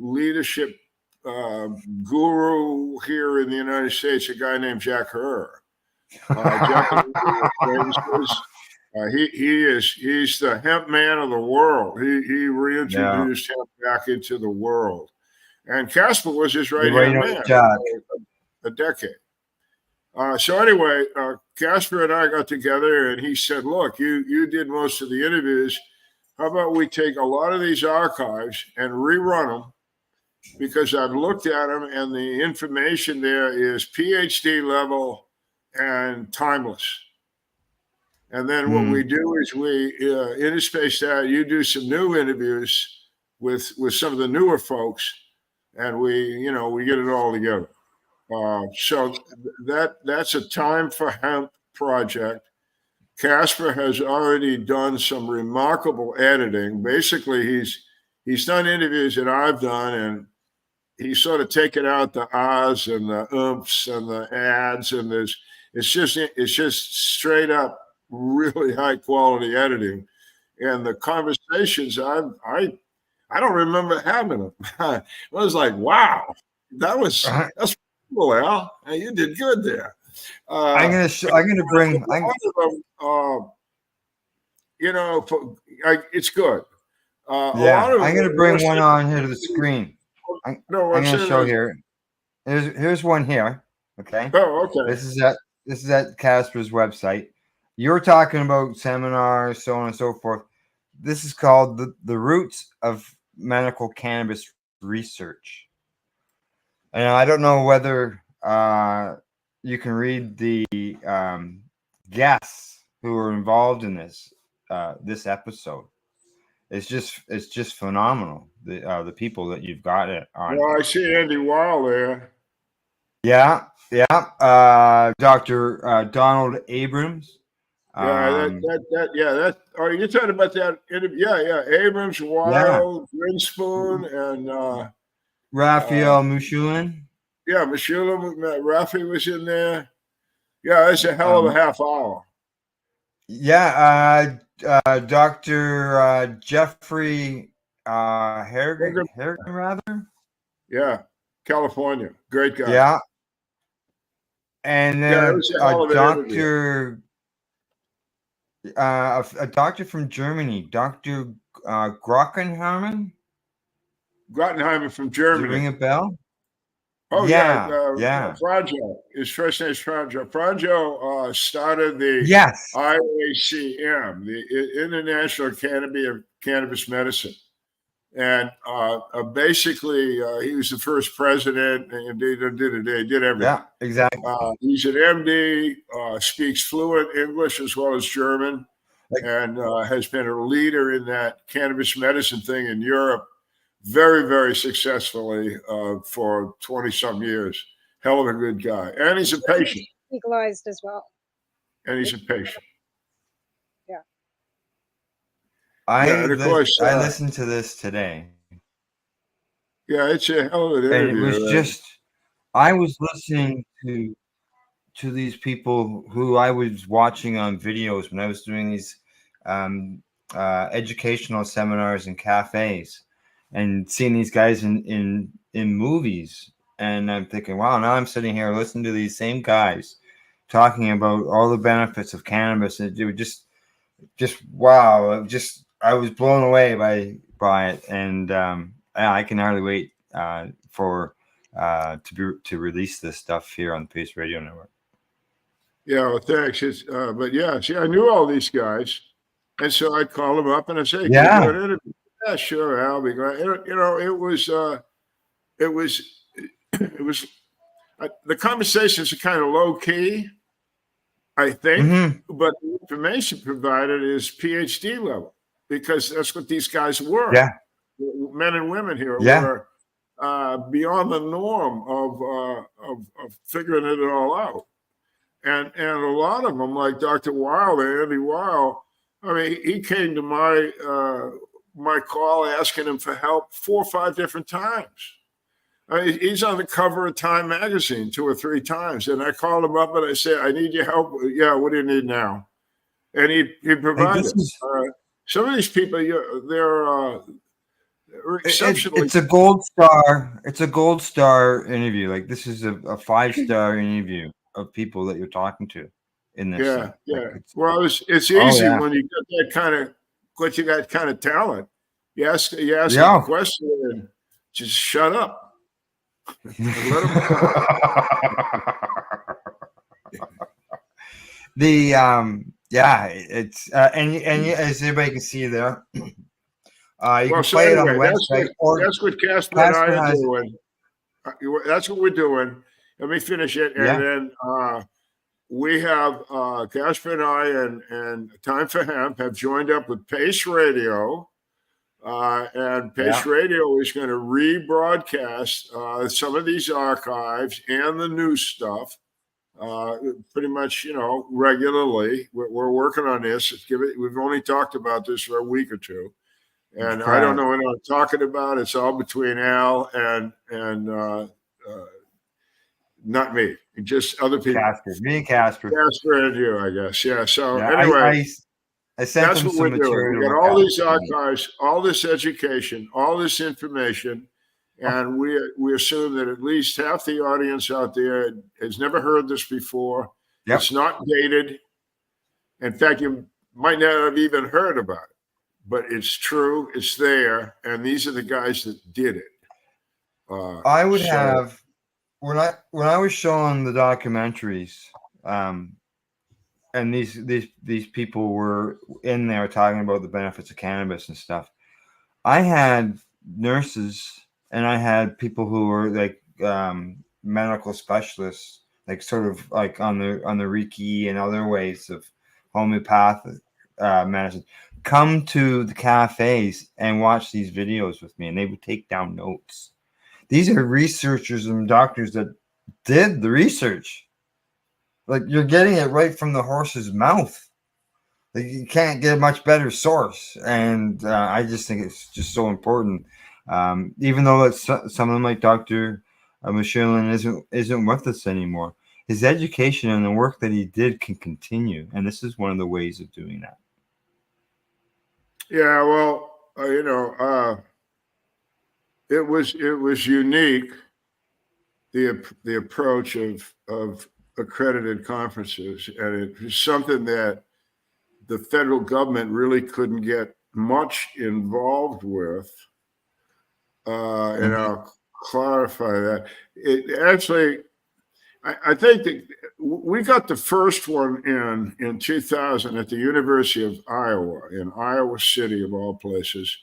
leadership guru here in the United States, a guy named Jack Herr. He's the hemp man of the world. He reintroduced hemp back into the world, and Casper was his right-hand man for a decade. So anyway, Casper and I got together, and he said, "Look, you did most of the interviews. How about we take a lot of these archives and rerun them? Because I've looked at them, and the information there is PhD level and timeless." And then what we do is we interspace that. You do some new interviews with some of the newer folks, and we get it all together. So that's a Time4Hemp project. Casper has already done some remarkable editing. Basically, he's done interviews that I've done, and he's sort of taken out the ahs and the oomphs and the ads, and it's just straight up really high quality editing, and the conversations I don't remember having them. I was like, wow, that's cool, Al. Hey, you did good there. I'm gonna bring. It's good. I'm gonna bring one on here to the screen. I'm gonna show here. Here's one here. Okay. Oh, okay. This is at Casper's website. You're talking about seminars, so on and so forth. This is called the Roots of Medical Cannabis Research. And I don't know whether you can read the guests who are involved in this episode. It's just phenomenal. The people that you've got it on. Well, I see Andy Weil there. Yeah. Dr. Donald Abrams. That. Oh, you're talking about that interview? Yeah. Abrams, Wild, Grinspoon, and Raphael Mechoulam. Yeah, Mechoulam. Rafi was in there. Yeah, it's a hell of a half hour. Yeah, Dr. Jeffrey Harrigan, rather. Yeah, California, great guy. Yeah, and then a doctor from Germany, Dr. Grockenharman. Grottenheimer from Does it Germany. ring a bell? Oh Yeah, yeah. Franjo. His first name is Franjo. Franjo started the yes. IACM, the International Academy of Cannabis Medicine, and basically he was the first president, and they did everything. Yeah, exactly. He's an MD, speaks fluent English as well as German, and has been a leader in that cannabis medicine thing in Europe very, very successfully for 20-some years. Hell of a good guy. And he's a patient. Legalized as well. And he's a patient. Yeah. I listened to this today. Yeah, it's a hell of an interview. And it was just, I was listening to these people who I was watching on videos when I was doing these educational seminars in cafes, and seeing these guys in movies, and I'm thinking, wow, now I'm sitting here listening to these same guys talking about all the benefits of cannabis, and it would just wow, I was blown away by it, and I can hardly wait to release this stuff here on the Pace Radio Network. Yeah, well, thanks. But yeah, see, I knew all these guys, and so I'd call them up and I'd say, yeah. Can you do an interview? Yeah, sure, I'll be glad. You know, it was the conversations are kind of low key, I think, but the information provided is PhD level, because that's what these guys were. Yeah, men and women here were beyond the norm of figuring it all out, and a lot of them, like Dr. Weil, Andy Weil. I mean, he came to my call asking him for help 4 or 5 different times. I mean, he's on the cover of Time magazine 2 or 3 times, and I called him up and I said, "I need your help." Yeah, what do you need now? And he provided. Some of these people, they're exceptionally. It's a gold star. It's a gold star interview. Like, this is a 5-star interview of people that you're talking to in this. Yeah, thing. yeah. Well, it's easy when you get that kind of talent. You ask a question and just shut up. Let them it's and as everybody can see there, you can play it on the website. That's what Casper and I are doing. That's what we're doing. Let me finish it, and then we have Casper and I and Time4Hemp have joined up with Pace Radio. And Pace Radio is going to rebroadcast some of these archives and the new stuff pretty much, regularly. We're working on this. We've only talked about this for a week or two. And I don't know what I'm talking about. It's all between Al and not me, just other people. Me and Casper. Casper and you, I guess. Yeah. So anyway. That's what we're doing. We got all these archives, all this education, all this information, and we assume that at least half the audience out there has never heard this before. Yep. It's not dated. In fact, you might not have even heard about it, but it's true. It's there, and these are the guys that did it. I would have when I was showing the documentaries. And these people were in there talking about the benefits of cannabis and stuff. I had nurses and I had people who were like medical specialists, like sort of like on the Reiki and other ways of homeopathic medicine, come to the cafes and watch these videos with me, and they would take down notes. These are researchers and doctors that did the research. Like, you're getting it right from the horse's mouth. Like, you can't get a much better source. And I just think it's just so important. Even though some of them, like Dr. Michelin, isn't with us anymore, his education and the work that he did can continue. And this is one of the ways of doing that. Yeah, well, it was unique, the approach of accredited conferences, and it was something that the federal government really couldn't get much involved with. and I'll clarify that. It actually, I think that we got the first one in 2000 at the University of Iowa, in Iowa City, of all places,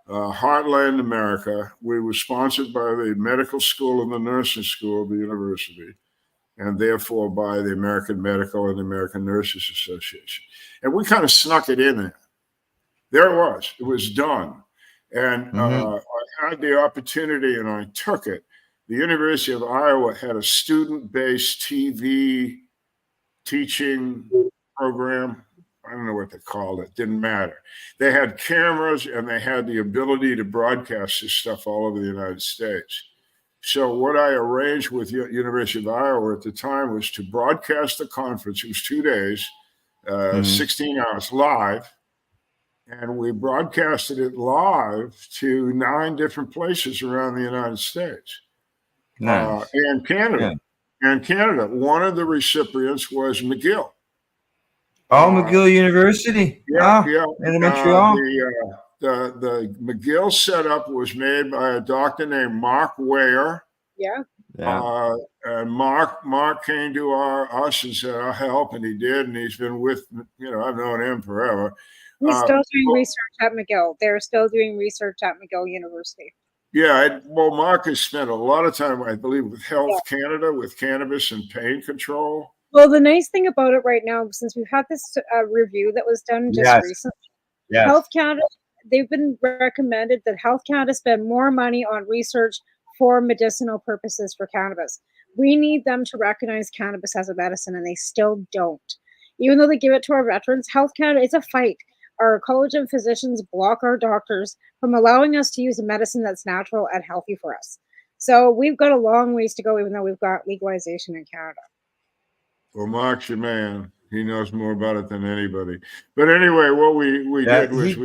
Heartland, America. We were sponsored by the medical school and the nursing school of the university, and therefore by the American Medical and the American Nurses Association. And we kind of snuck it in there. There it was. It was done. And I had the opportunity and I took it. The University of Iowa had a student-based TV teaching program. I don't know what they called it. Didn't matter. They had cameras and they had the ability to broadcast this stuff all over the United States. So what I arranged with University of Iowa at the time was to broadcast the conference. It was 2 days, 16 hours live. And we broadcasted it live to 9 different places around the United States. Nice. And Canada. Yeah. And Canada. One of the recipients was McGill. Oh, McGill University. Yeah. In Montreal. The McGill setup was made by a doctor named Mark Ware. Yeah. And Mark came to us and said, I'll help. And he did. And he's been with, I've known him forever. He's still doing research at McGill. They're still doing research at McGill University. Yeah, Mark has spent a lot of time, I believe, with Health Canada, with cannabis and pain control. Well, the nice thing about it right now, since we've had this review that was done just recently, Health Canada, they've been recommended that Health Canada spend more money on research for medicinal purposes for cannabis. We need them to recognize cannabis as a medicine, and they still don't. Even though they give it to our veterans, Health Canada, it's a fight. Our College of Physicians block our doctors from allowing us to use a medicine that's natural and healthy for us. So we've got a long ways to go, even though we've got legalization in Canada. Well, Mark's your man. He knows more about it than anybody. But anyway, what we did was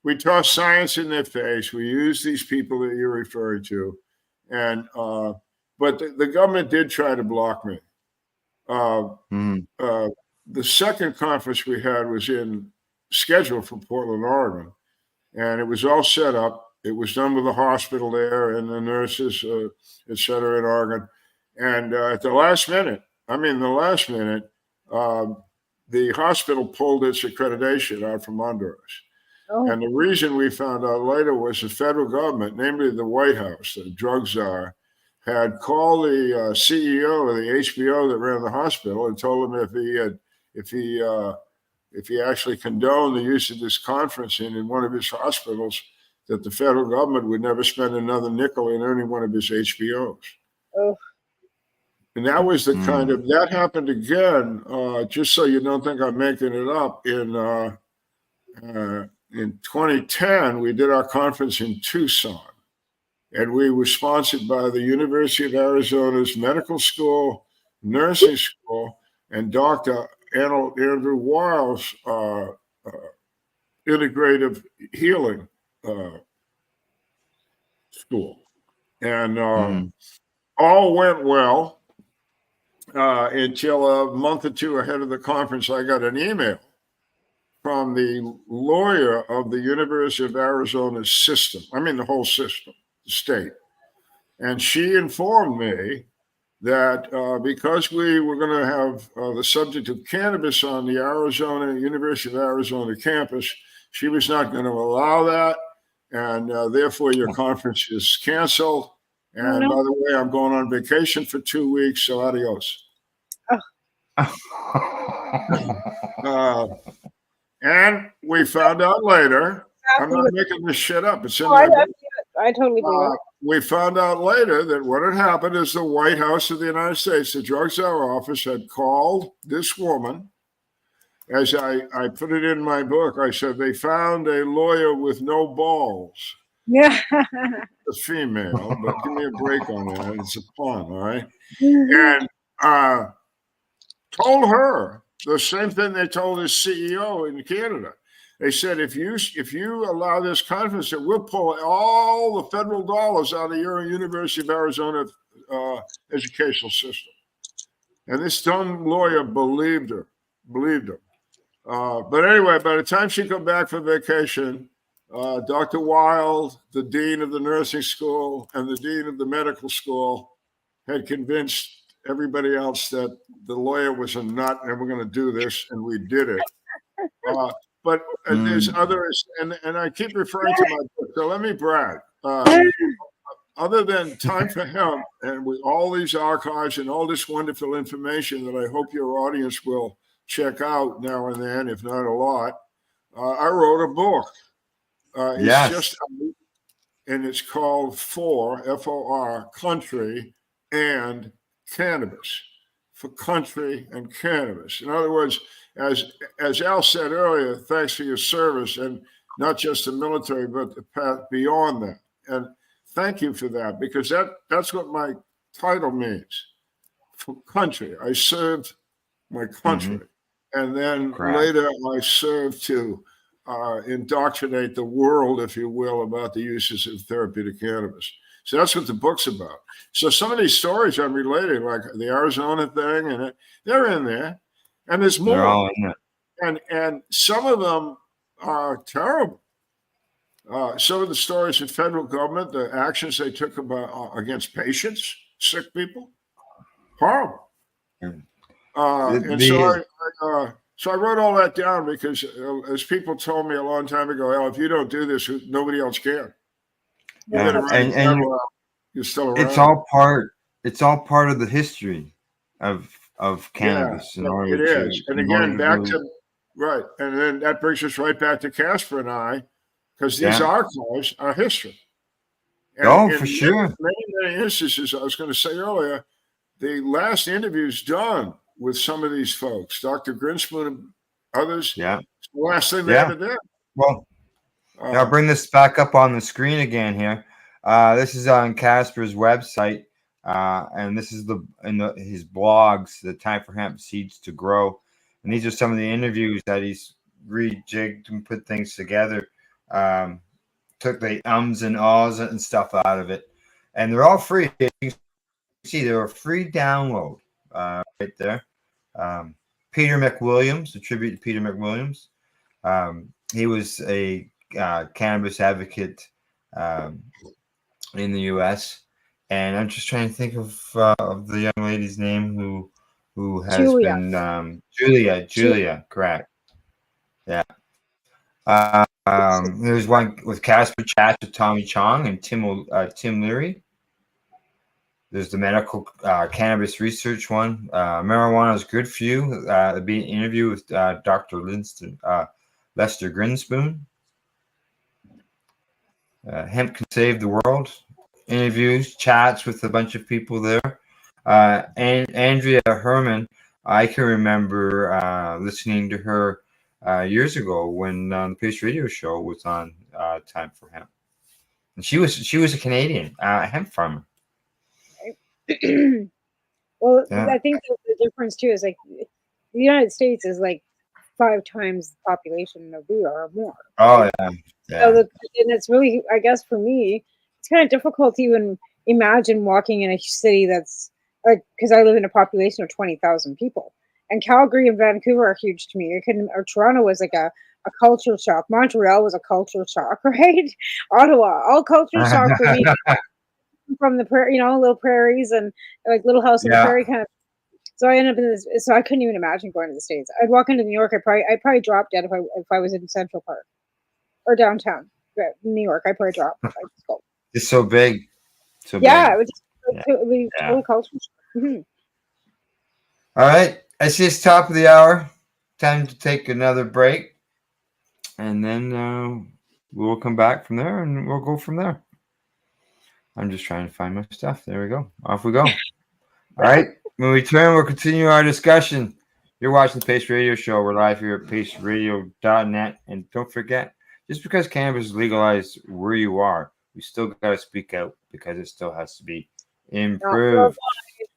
we tossed science in their face. We used these people that you're referring to, and but the government did try to block me. The second conference we had was scheduled for Portland, Oregon, and it was all set up. It was done with the hospital there and the nurses, et cetera, in Oregon. And at the last minute, the hospital pulled its accreditation out from under us. Oh. And the reason we found out later was the federal government, namely the White House, the drug czar, had called the CEO of the HBO that ran the hospital and told him if he actually condoned the use of this conferencing in one of his hospitals, that the federal government would never spend another nickel in any one of his HBOs. Oh. And that was the kind of, that happened again, just so you don't think I'm making it up, in 2010, we did our conference in Tucson. And we were sponsored by the University of Arizona's Medical School, Nursing School, and Dr. Andrew Weil's Integrative Healing School. And all went well until a month or two ahead of the conference. I got an email from the lawyer of the University of Arizona's system. I mean, the whole system, the state. And she informed me that because we were going to have the subject of cannabis on the University of Arizona campus, she was not going to allow that. And therefore, your conference is canceled. And by the way, I'm going on vacation for 2 weeks, so adios. And we found out later, I'm not making this shit up. It's in my book. I totally believe it. We found out later that what had happened is the White House of the United States, the drug czar office, had called this woman. As I put it in my book, I said they found a lawyer with no balls. Yeah. A female, but give me a break on that. It's a pun, all right? And told her the same thing they told his CEO in Canada. They said, if you allow this conference, that we'll pull all the federal dollars out of your University of Arizona educational system. And this dumb lawyer believed her. But anyway, by the time she got back from vacation, Dr. Wild, the dean of the nursing school and the dean of the medical school, had convinced everybody else that the lawyer was a nut and we're going to do this, and we did it. But there's others, and I keep referring to my book, so let me brag. Other than Time4Hemp and with all these archives and all this wonderful information that I hope your audience will check out now and then, if not a lot, I wrote a book. It's just, and it's called F-O-R, Country and Cannabis, for country and cannabis. In other words, as Al said earlier, thanks for your service, and not just the military, but the path beyond that. And thank you for that, because that's what my title means, for country. I served my country. And then later I served to indoctrinate the world, if you will, about the uses of therapeutic cannabis. So that's what the book's about. So some of these stories I'm relating, like the Arizona thing, and they're in there. And there's more. They're all in there. And some of them are terrible. Some of the stories of federal government, the actions they took against patients, sick people, horrible. So I wrote all that down because, as people told me a long time ago, Al, if you don't do this, nobody else can. And you're still around. It's all part of the history of cannabis. It is. And again, back to right, and then that brings us right back to Casper and I, because these archives are history. And for sure. Many instances, I was going to say earlier, the last interviews done with some of these folks, Dr. Grinspoon and others, it's the last thing they ever did. Well, I'll bring this back up on the screen again here. This is on Casper's website, and this is his blogs, the Time4Hemp Seeds to Grow. And these are some of the interviews that he's rejigged and put things together. Took the ums and ahs and stuff out of it. And they're all free. You can see they're a free download right there. Peter McWilliams, a tribute to Peter McWilliams. He was a cannabis advocate in the U.S. And I'm just trying to think of the young lady's name who has been Julia, correct? Yeah. There's one with Casper chats with Tommy Chong and Tim Leary. There's the medical cannabis research one. Marijuana is good for you. There'll be an interview with Dr. Lester Grinspoon. Hemp Can Save the World. Interviews, chats with a bunch of people there. And Andrea Herman, I can remember listening to her years ago when the Pace Radio Show was on Time4Hemp. And she was a Canadian hemp farmer. Well, I think the difference too is like the United States is like 5 times the population of we are or more. Oh yeah. So and it's really, I guess for me, it's kind of difficult to even imagine walking in a city that's like, because I live in a population of 20,000 people, and Calgary and Vancouver are huge to me. Or Toronto was like a culture shock. Montreal was a culture shock, right? Ottawa, all culture shock for me. From the prairie, little prairies and like Little House on the Prairie kind of. So I ended up in this. So I couldn't even imagine going to the States. I'd walk into New York. I'd probably drop dead if I was in Central Park or downtown New York. I'd probably drop. It's so big. So yeah, it would be total culture. Mm-hmm. All right, I see it's top of the hour. Time to take another break, and then we'll come back from there, and we'll go from there. I'm just trying to find my stuff. There we go. Off we go. All right. When we return, we'll continue our discussion. You're watching the Pace Radio Show. We're live here at paceradio.net. And don't forget, just because cannabis is legalized where you are, we still got to speak out because it still has to be improved.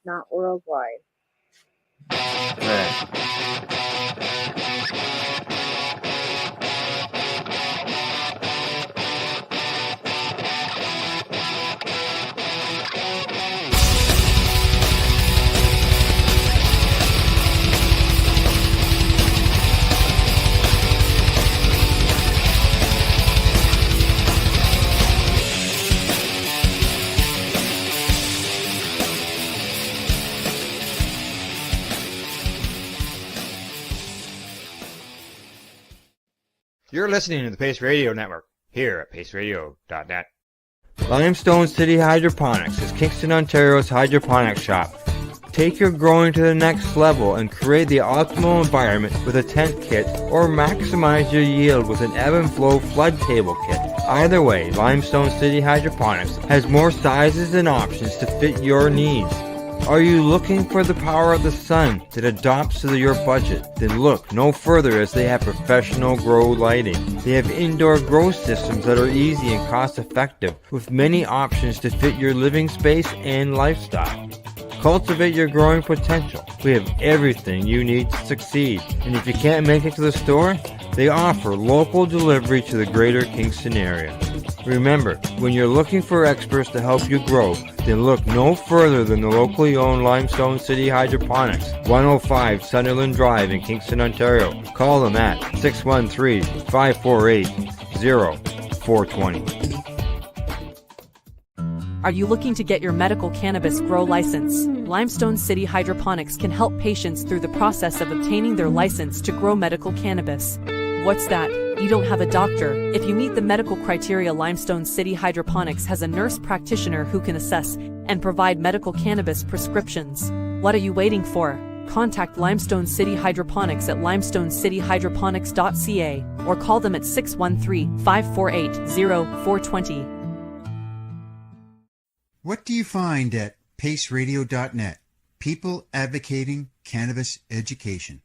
Not worldwide. Right. You're listening to the Pace Radio Network here at paceradio.net. Limestone City Hydroponics is Kingston, Ontario's hydroponics shop. Take your growing to the next level and create the optimal environment with a tent kit or maximize your yield with an ebb and flow flood table kit. Either way, Limestone City Hydroponics has more sizes and options to fit your needs. Are you looking for the power of the sun that adapts to your budget? Then look no further, as they have professional grow lighting. They have indoor grow systems that are easy and cost effective with many options to fit your living space and lifestyle. Cultivate your growing potential. We have everything you need to succeed. And if you can't make it to the store, they offer local delivery to the greater Kingston area. Remember, when you're looking for experts to help you grow, then look no further than the locally owned Limestone City Hydroponics, 105 Sunderland Drive in Kingston, Ontario. Call them at 613-548-0420. Are you looking to get your medical cannabis grow license? Limestone City Hydroponics can help patients through the process of obtaining their license to grow medical cannabis. What's that? You don't have a doctor? If you meet the medical criteria, Limestone City Hydroponics has a nurse practitioner who can assess and provide medical cannabis prescriptions. What are you waiting for? Contact Limestone City Hydroponics at limestonecityhydroponics.ca or call them at 613-548-0420. What do you find at paceradio.net? People advocating cannabis education.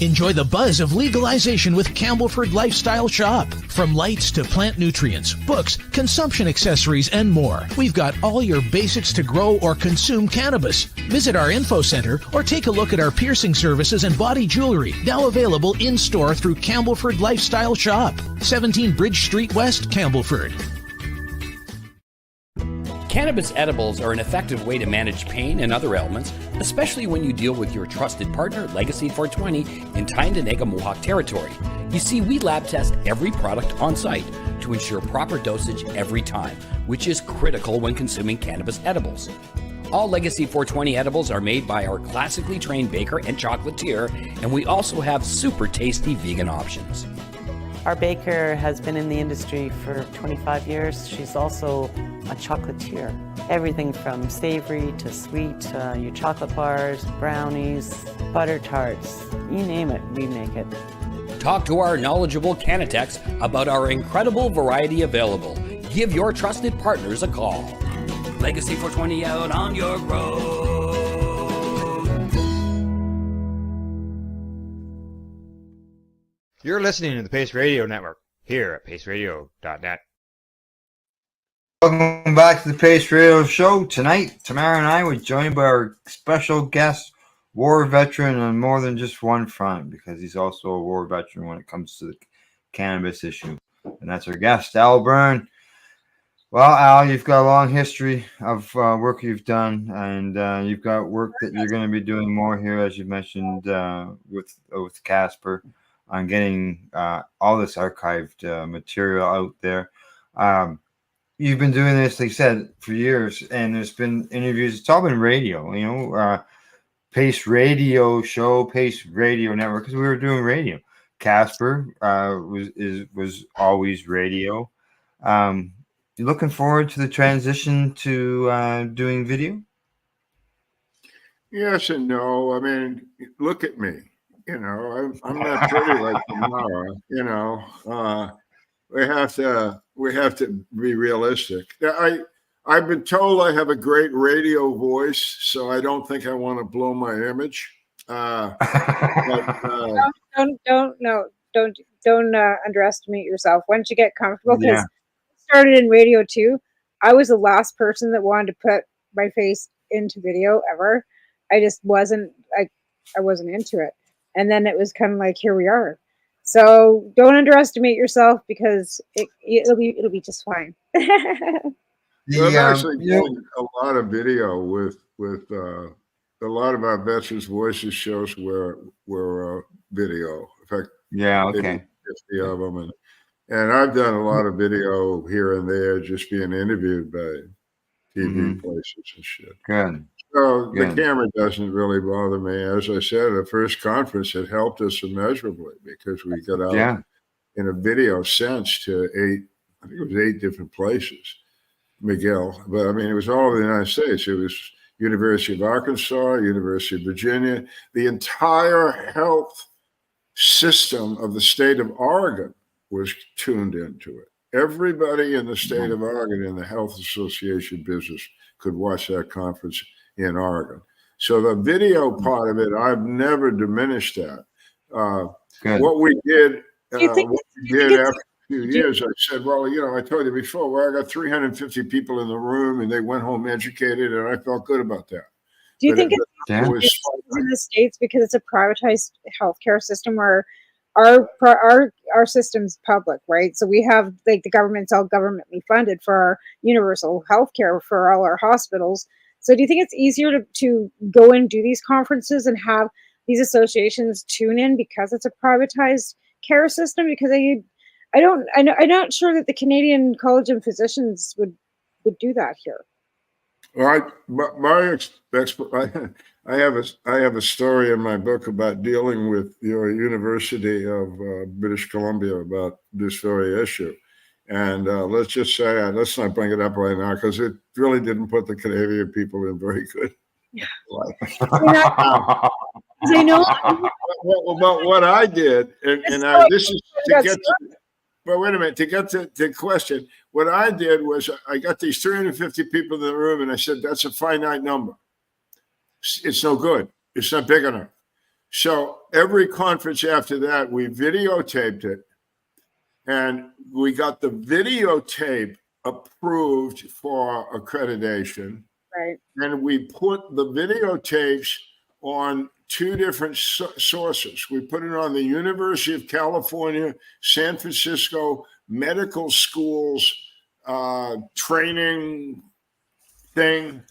Enjoy the buzz of legalization with Campbellford Lifestyle Shop. From lights to plant nutrients, books, consumption accessories, and more, we've got all your basics to grow or consume cannabis. Visit our info center or take a look at our piercing services and body jewelry, now available in-store through Campbellford Lifestyle Shop, 17 Bridge Street West, Campbellford. Cannabis edibles are an effective way to manage pain and other ailments, especially when you deal with your trusted partner, Legacy 420, in Tyendinaga Mohawk territory. You see, we lab test every product on site to ensure proper dosage every time, which is critical when consuming cannabis edibles. All Legacy 420 edibles are made by our classically trained baker and chocolatier, and we also have super tasty vegan options. Our baker has been in the industry for 25 years. She's also a chocolatier. Everything from savory to sweet, your chocolate bars, brownies, butter tarts, you name it, we make it. Talk to our knowledgeable Cannatex about our incredible variety available. Give your trusted partners a call. Legacy 420 out on your road. You're listening to the Pace Radio Network here at paceradio.net. Welcome back to the Pace Radio Show. Tonight, Tamara and I were joined by our special guest, war veteran on more than just one front, because he's also a war veteran when it comes to the cannabis issue. And that's our guest, Byrne. Well, Al, you've got a long history of work you've done, and you've got work that you're going to be doing more here, as you mentioned, with Casper, on getting all this archived material out there. You've been doing this, like I said, for years, and there's been interviews. It's all been radio, Pace Radio Show, Pace Radio Network, because we were doing radio. Casper was always radio. You looking forward to the transition to doing video? Yes and no. I mean, look at me. I'm not pretty like Tamara. We have to be realistic. I've been told I have a great radio voice, so I don't think I want to blow my image. Don't underestimate yourself. Once you get comfortable, because I started in radio too. I was the last person that wanted to put my face into video ever. I just wasn't I wasn't into it. And then it was kind of like, here we are. So don't underestimate yourself, because it'll be just fine. I've actually done a lot of video with a lot of our Veterans Voices shows were video. In fact, 50 of them, and I've done a lot of video here and there, just being interviewed by TV places and shit. Good. So the camera doesn't really bother me. As I said, the first conference, it helped us immeasurably because we got out in a video sense to I think it was 8 different places, Miguel. But I mean, it was all over the United States. It was University of Arkansas, University of Virginia, the entire health system of the state of Oregon was tuned into it. Everybody in the state of Oregon in the health association business could watch that conference in Oregon. So the video part of it, I've never diminished that. What we did, after a few years, I said, well, you know, I told you before, well, I got 350 people in the room and they went home educated, and I felt good about that. Do you think it's in the States because it's a privatized healthcare system where our system's public, right? So we have like the government's all governmentally funded for our universal healthcare for all our hospitals. So do you think it's easier to go and do these conferences and have these associations tune in because it's a privatized care system? Because I'm not sure that the Canadian College of Physicians would do that here. Well, I have a story in my book about dealing with your University of British Columbia about this very issue, and let's just say let's not bring it up right now because it really didn't put the Canadian people in very good light. I know. About what I did, and this is to get to. But wait a minute, to get to the question, what I did was I got these 350 people in the room and I said, that's a finite number. It's no good. It's not big enough. So every conference after that, we videotaped it and we got the videotape approved for accreditation. Right. And we put the videotapes on 2 different sources. We put it on the University of California, San Francisco medical schools training thing.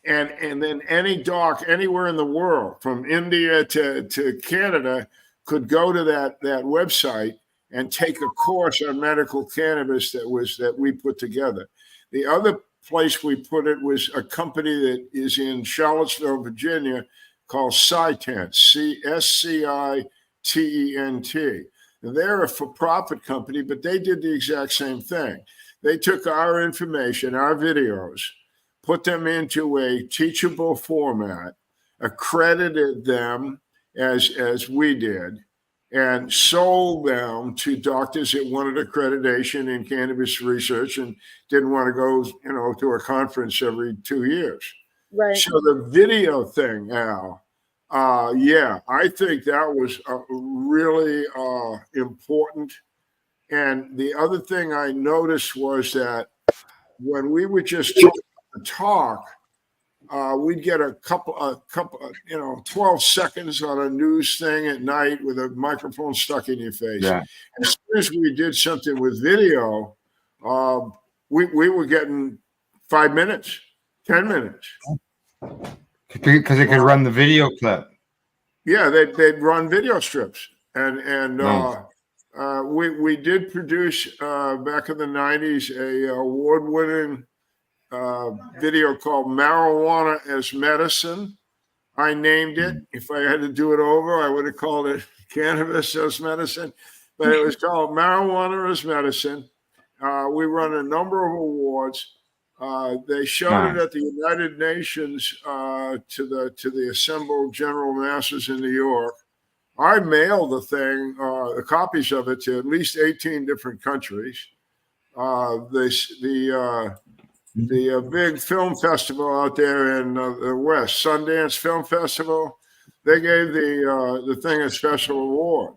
And then any doc anywhere in the world, from India to Canada, could go to that website and take a course on medical cannabis that we put together. The other place we put it was a company that is in Charlottesville, Virginia, called Scitent, SCITENT. And they're a for-profit company, but they did the exact same thing. They took our information, our videos, put them into a teachable format, accredited them as we did, and sold them to doctors that wanted accreditation in cannabis research and didn't want to go, to a conference every 2 years. Right. So the video thing, Al, I think that was really important. And the other thing I noticed was that when we would just talk, we'd get a couple, 12 seconds on a news thing at night with a microphone stuck in your face. Yeah. As soon as we did something with video, we were getting 5 minutes, 10 minutes. Because it could run the video clip. Yeah, they'd run video strips. And Nice. We did produce back in the 90s a award-winning video called Marijuana as Medicine. I named it. If I had to do it over, I would have called it Cannabis as Medicine. But it was called Marijuana as Medicine. We won a number of awards. They showed it at the United Nations to the assembled general masses in New York. I mailed the thing, the copies of it, to at least 18 different countries. The big film festival out there in the West, Sundance Film Festival, they gave the thing a special award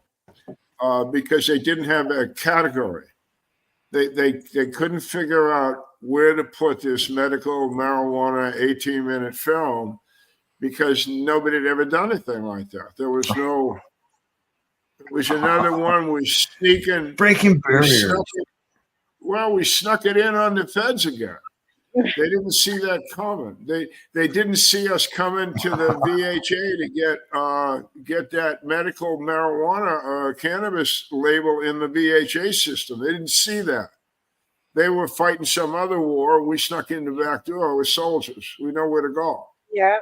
because they didn't have a category. They couldn't figure out where to put this medical marijuana 18-minute film because nobody had ever done anything like that. There was no. It was another one we sneaking breaking barriers. We snuck it in on the feds again. They didn't see that coming. They didn't see us coming to the VHA to get that medical marijuana or cannabis label in the VHA system. They didn't see that. They were fighting some other war. We snuck in the back door with soldiers. We know where to go. Yeah.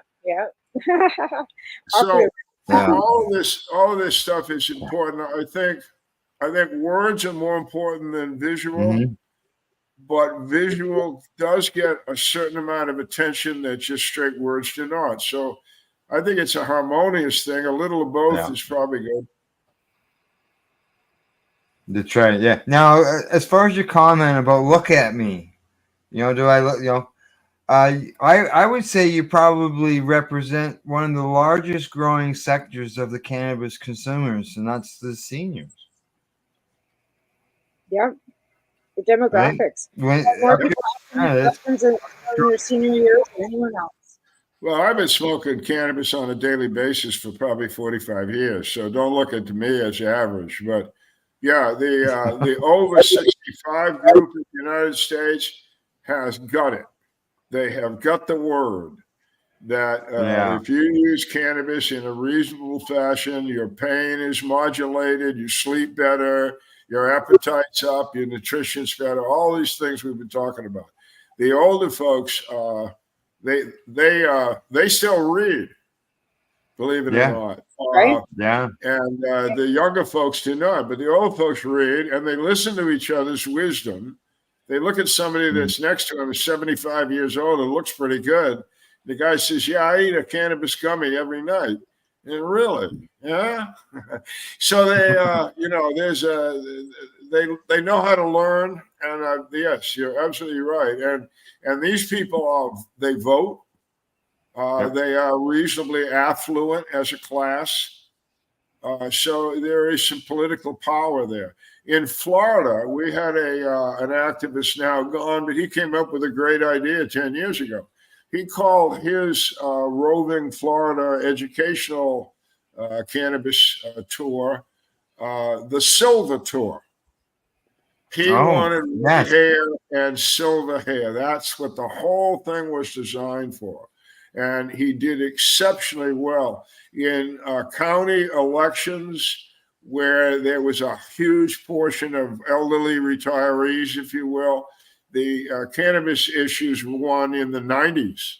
So Yeah. all this stuff is important. I think words are more important than visual, Mm-hmm. but visual does get a certain amount of attention that just straight words do not. So I think it's a harmonious thing. A little of both is probably good. That's right. Yeah. Now, as far as your comment about look at me, do I look? I would say you probably represent one of the largest growing sectors of the cannabis consumers, and that's the seniors. Yeah. The demographics. Right? More people in their senior years than anyone else. Well, I've been smoking cannabis on a daily basis for probably 45 years, so don't look at me as average. But yeah, the over 65 group in the United States has got it. They have got the word that if you use cannabis in a reasonable fashion, your pain is modulated, you sleep better, your appetite's up, your nutrition's better, all these things we've been talking about. The older folks, they still read, believe it or not. Right? And the younger folks do not, but the old folks read and they listen to each other's wisdom. They look at somebody that's next to him, is 75 years old and looks pretty good. The guy says, "Yeah, I eat a cannabis gummy every night." And really, yeah. So they, they know how to learn. And yes, you're absolutely right. And these people they vote. They are reasonably affluent as a class. So there is some political power there. In Florida, we had an activist now gone, but he came up with a great idea 10 years ago. He called his roving Florida educational cannabis tour the Silver Tour. He wanted red hair and silver hair. That's what the whole thing was designed for. And he did exceptionally well in county elections where there was a huge portion of elderly retirees, if you will. The cannabis issues won in the 90s.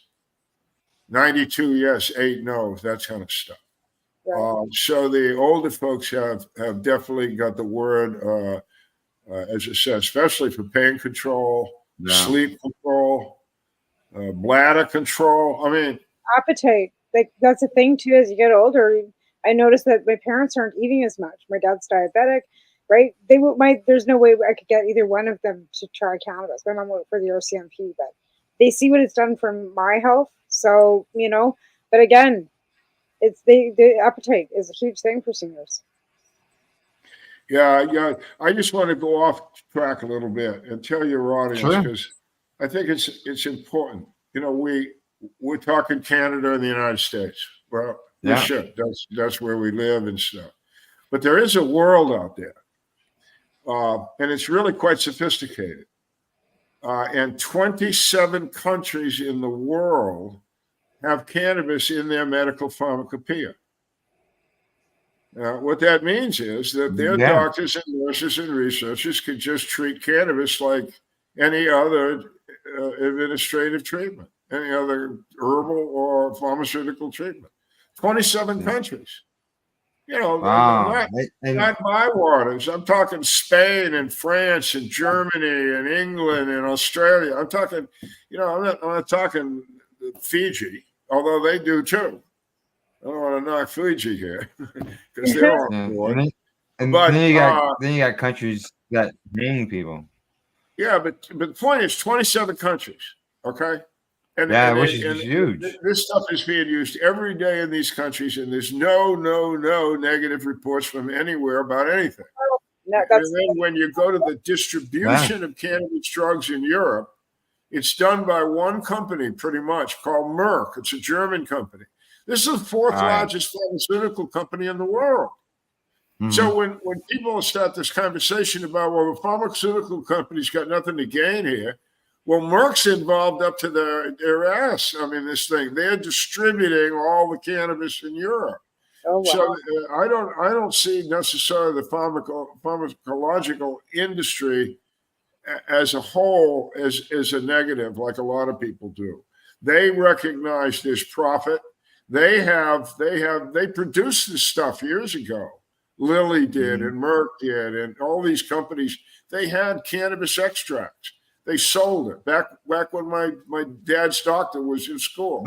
92 yes, 8 no's, that kind of stuff. Right. So the older folks have definitely got the word, as I said, especially for pain control, sleep control, bladder control. I mean, appetite. Like that's the thing too. As you get older, I noticed that my parents aren't eating as much. My dad's diabetic, right? There's no way I could get either one of them to try cannabis. My mom worked for the RCMP, but they see what it's done for my health. So but again, it's the appetite is a huge thing for seniors. Yeah. I just want to go off track a little bit and tell your audience because I think it's important. We're talking Canada and the United States. Well, we should. That's where we live and stuff. But there is a world out there, and it's really quite sophisticated. And 27 countries in the world have cannabis in their medical pharmacopoeia. What that means is that their doctors and nurses and researchers could just treat cannabis like any other administrative treatment, any other herbal or pharmaceutical treatment. 27 countries. Not my waters. I'm talking Spain and France and Germany and England and Australia. I'm talking, I'm not talking Fiji, although they do too. I don't want to knock Fiji here because they're on board. Then you got countries that name people. Yeah, but the point is 27 countries, okay? Which is huge. This stuff is being used every day in these countries, and there's no negative reports from anywhere about anything. And then when you go to the distribution of cannabis drugs in Europe, it's done by one company pretty much called Merck. It's a German company. This is the fourth largest pharmaceutical company in the world. Mm-hmm. So when people start this conversation about, well, the pharmaceutical company's got nothing to gain here, well, Merck's involved up to their ass. I mean, this thing, they're distributing all the cannabis in Europe. Oh, wow. So I don't see necessarily the pharmacological industry as a whole as a negative, like a lot of people do. They recognize this profit. They produced this stuff years ago. Lilly did, and Merck did, and all these companies. They had cannabis extracts. They sold it back when my dad's doctor was in school.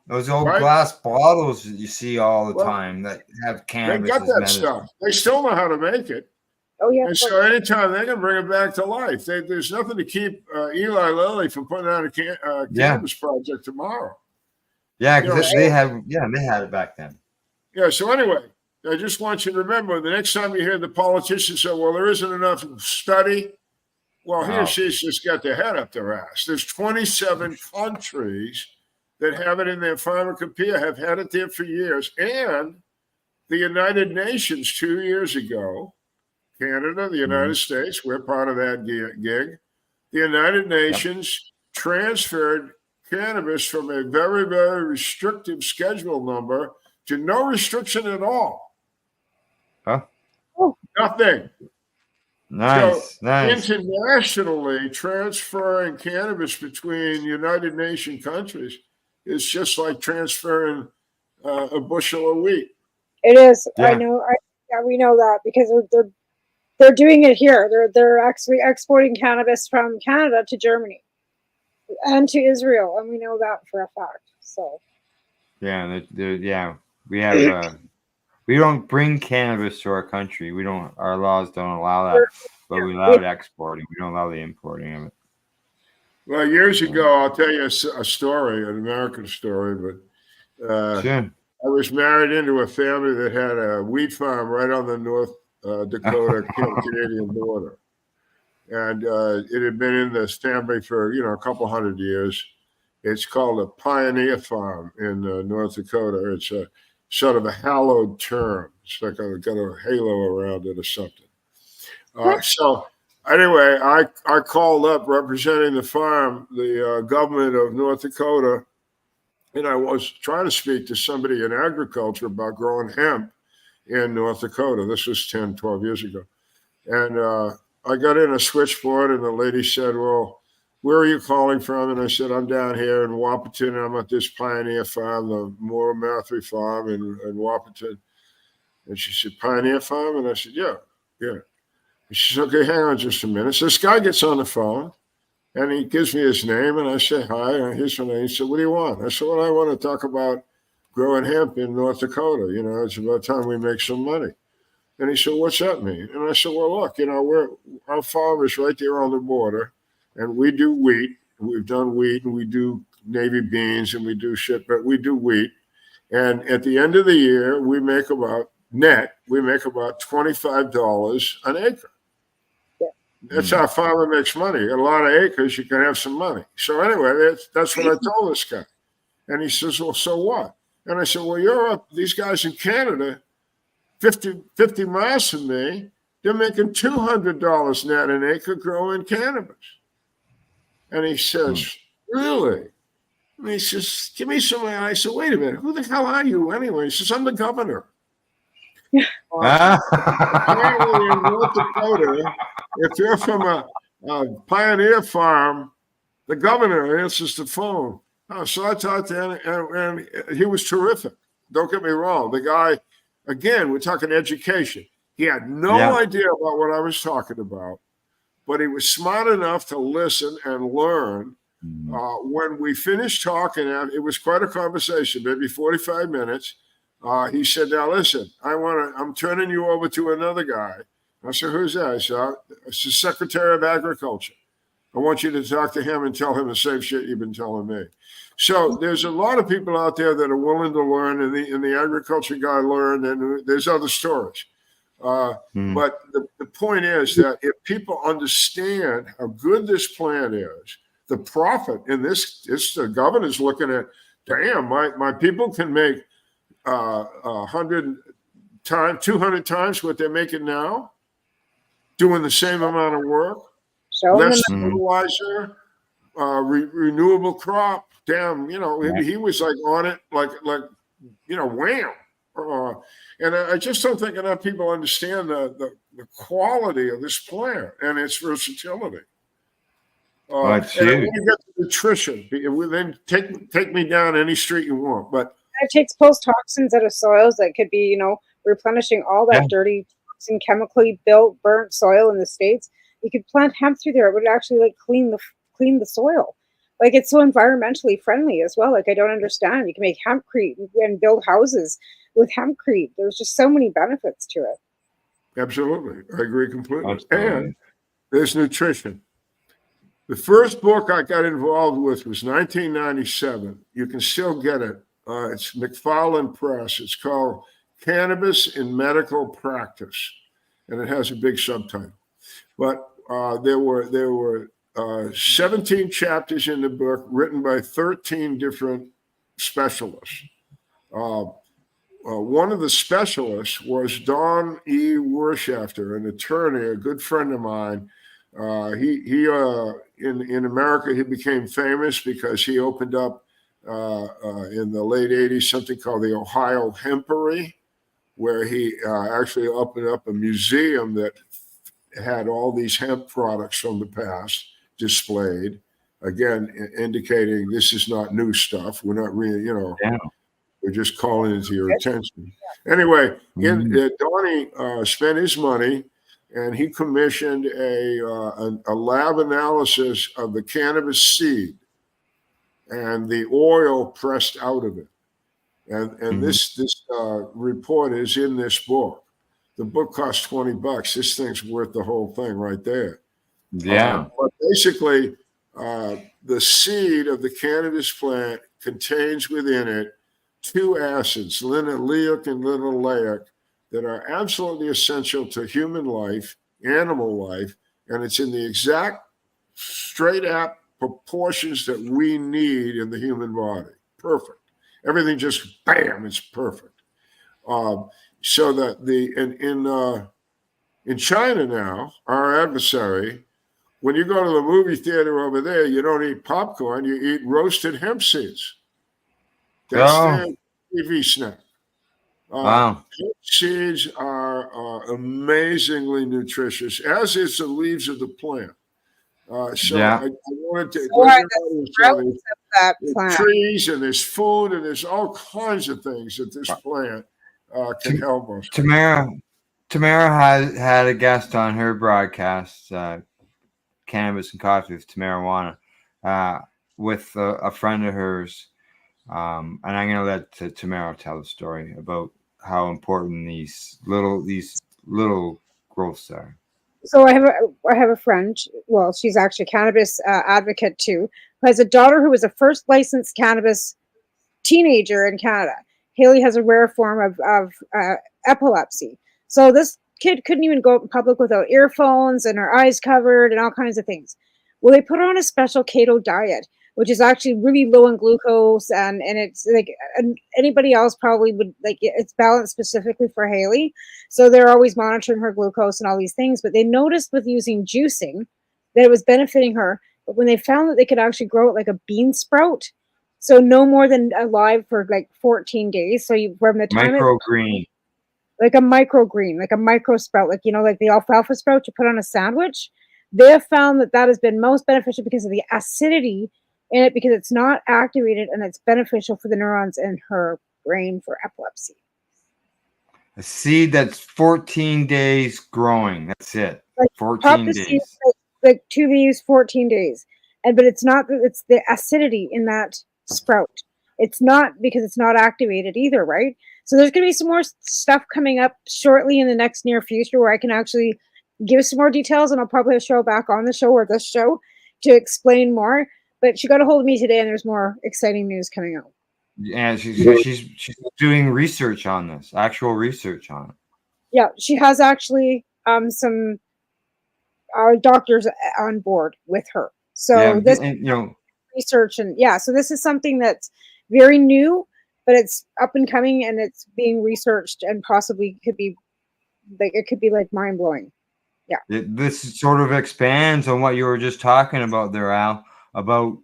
Those old glass bottles that you see all the time that have cannabis. They got that stuff. They still know how to make it. Oh yeah. And so anytime they can bring it back to life, there's nothing to keep Eli Lilly from putting out a cannabis project tomorrow. Yeah, because they had it back then. Yeah. So anyway, I just want you to remember the next time you hear the politicians say, "Well, there isn't enough study," well, he or she's just got their head up their ass. There's 27 countries that have it in their pharmacopoeia, have had it there for years, and the United Nations 2 years ago. Canada, the United States, we're part of that gig. The United Nations transferred cannabis from a very, very restrictive schedule number to no restriction at all. Huh? Nothing. Nice. Internationally, transferring cannabis between United Nation countries is just like transferring a bushel of wheat. It is. Yeah. I know. We know that because they're doing it here. They're actually exporting cannabis from Canada to Germany and to Israel, and we know that for a fact. So we have we don't bring cannabis to our country. We don't. Our laws don't allow that, but we allow exporting. We don't allow the importing of it. Well, years ago, I'll tell you a story, an American story, but sure. I was married into a family that had a wheat farm right on the North Dakota Canadian border, and it had been in this family for a couple hundred years. It's called a pioneer farm in North Dakota. It's a sort of a hallowed term. It's like got a halo around it or something. So anyway, I called up representing the farm, the government of North Dakota, and I was trying to speak to somebody in agriculture about growing hemp in North Dakota. This was 10, 12 years ago. And I got in a switchboard, and the lady said, "Well, where are you calling from?" And I said, "I'm down here in Wahpeton. I'm at this pioneer farm, the Moore Mathery farm in Wahpeton." And she said, "Pioneer farm?" And I said, yeah. And she said, "Okay, hang on just a minute." So this guy gets on the phone, and he gives me his name, and I say, "Hi, here's my name." He said, "What do you want?" I said, "Well, I want to talk about growing hemp in North Dakota. It's about time we make some money." And he said, "What's that mean?" And I said, "Well, look, our farm is right there on the border, and we do wheat. We've done wheat, and we do navy beans, and we do shit, but we do wheat. And at the end of the year, we make about $25 an acre. That's how a farmer makes money. A lot of acres, you can have some money." So anyway, that's what I told this guy. And he says, "Well, so what?" And I said, "Well, these guys in Canada, 50 miles from me, they're making $200 net an acre growing cannabis." And he says, "Really?" And he says, "Give me some." I said, "Wait a minute, who the hell are you anyway?" He says, "I'm the governor." Apparently in North Dakota, if you're from a pioneer farm, the governor answers the phone. So I talked to him, and he was terrific. Don't get me wrong. The guy, again, we're talking education. He had no idea about what I was talking about, but he was smart enough to listen and learn. When we finished talking, and it was quite a conversation, maybe 45 minutes, he said, "Now listen, I'm turning you over to another guy." I said, "Who's that?" I said, "It's the Secretary of Agriculture. I want you to talk to him and tell him the same shit you've been telling me." So there's a lot of people out there that are willing to learn, and the agriculture guy learned, and there's other stories. But the point is that if people understand how good this plan is, the profit in this, the governor's looking at, damn, my people can make 100 times, 200 times what they're making now, doing the same amount of work, less fertilizer, renewable crop. Damn, he was like on it, like wham. And I just don't think enough people understand the quality of this plant and its versatility. And when you get to nutrition, then take me down any street you want. But it takes post-toxins out of soils that could be, replenishing all that dirty, toxin, chemically built, burnt soil in the States. You could plant hemp through there. It would actually clean the soil. Like, it's so environmentally friendly as well. Like, I don't understand. You can make hempcrete and build houses with hempcrete. There's just so many benefits to it. Absolutely. I agree completely. And there's nutrition. The first book I got involved with was 1997. You can still get it. It's McFarland Press. It's called Cannabis in Medical Practice, and it has a big subtitle. But there were 17 chapters in the book written by 13 different specialists. One of the specialists was Don E. Wirschafter, an attorney, a good friend of mine. In America, he became famous because he opened up in the late 80s something called the Ohio Hempery, where he actually opened up a museum that had all these hemp products from the past displayed, again, indicating this is not new stuff. We're not really, we're just calling it to your attention. Anyway, Donnie spent his money, and he commissioned a lab analysis of the cannabis seed and the oil pressed out of it. And this report is in this book. The book costs $20. This thing's worth the whole thing right there. Yeah. But basically, the seed of the cannabis plant contains within it two acids, linoleic and linoleic, that are absolutely essential to human life, animal life, and it's in the exact straight up proportions that we need in the human body. Perfect. Everything just bam, it's perfect. So that in China now, our adversary, when you go to the movie theater over there, you don't eat popcorn, you eat roasted hemp seeds. That's their TV snack. Wow. Hemp seeds are amazingly nutritious, as is the leaves of the plant. I wanted to there's trees, and there's food, and there's all kinds of things that this plant can help us. Tamara had a guest on her broadcast, Cannabis and Coffee with Tamara Wana, with a friend of hers. And I'm going to let Tamara tell the story about how important these little growths are. So I have a friend. Well, she's actually a cannabis advocate too, who has a daughter who was a first licensed cannabis teenager in Canada. Haley has a rare form of epilepsy. So this kid couldn't even go out in public without earphones and her eyes covered and all kinds of things. Well, they put her on a special keto diet, which is actually really low in glucose, and it's like anybody else probably would like it's balanced specifically for Haley. So they're always monitoring her glucose and all these things. But they noticed with using juicing that it was benefiting her. But when they found that they could actually grow it like a bean sprout, so no more than alive for like 14 days. So you from the time microgreen, like a microgreen, like a micro sprout, like like the alfalfa sprout you put on a sandwich. They have found that has been most beneficial because of the acidity in it, because it's not activated, and it's beneficial for the neurons in her brain for epilepsy. A seed that's 14 days growing. That's it. Like 14 days. Seed, like 2 leaves, 14 days. But it's not that it's the acidity in that sprout. It's not because it's not activated either, right? So there's going to be some more stuff coming up shortly in the next near future where I can actually give some more details, and I'll probably have a show back on the show or this show to explain more. But she got a hold of me today, and there's more exciting news coming out. Yeah, she's doing research on this, actual research on it. Yeah, she has actually some doctors on board with her. So this research so this is something that's very new, but it's up and coming, and it's being researched, and possibly could be like mind blowing. Yeah, this sort of expands on what you were just talking about there, Al, about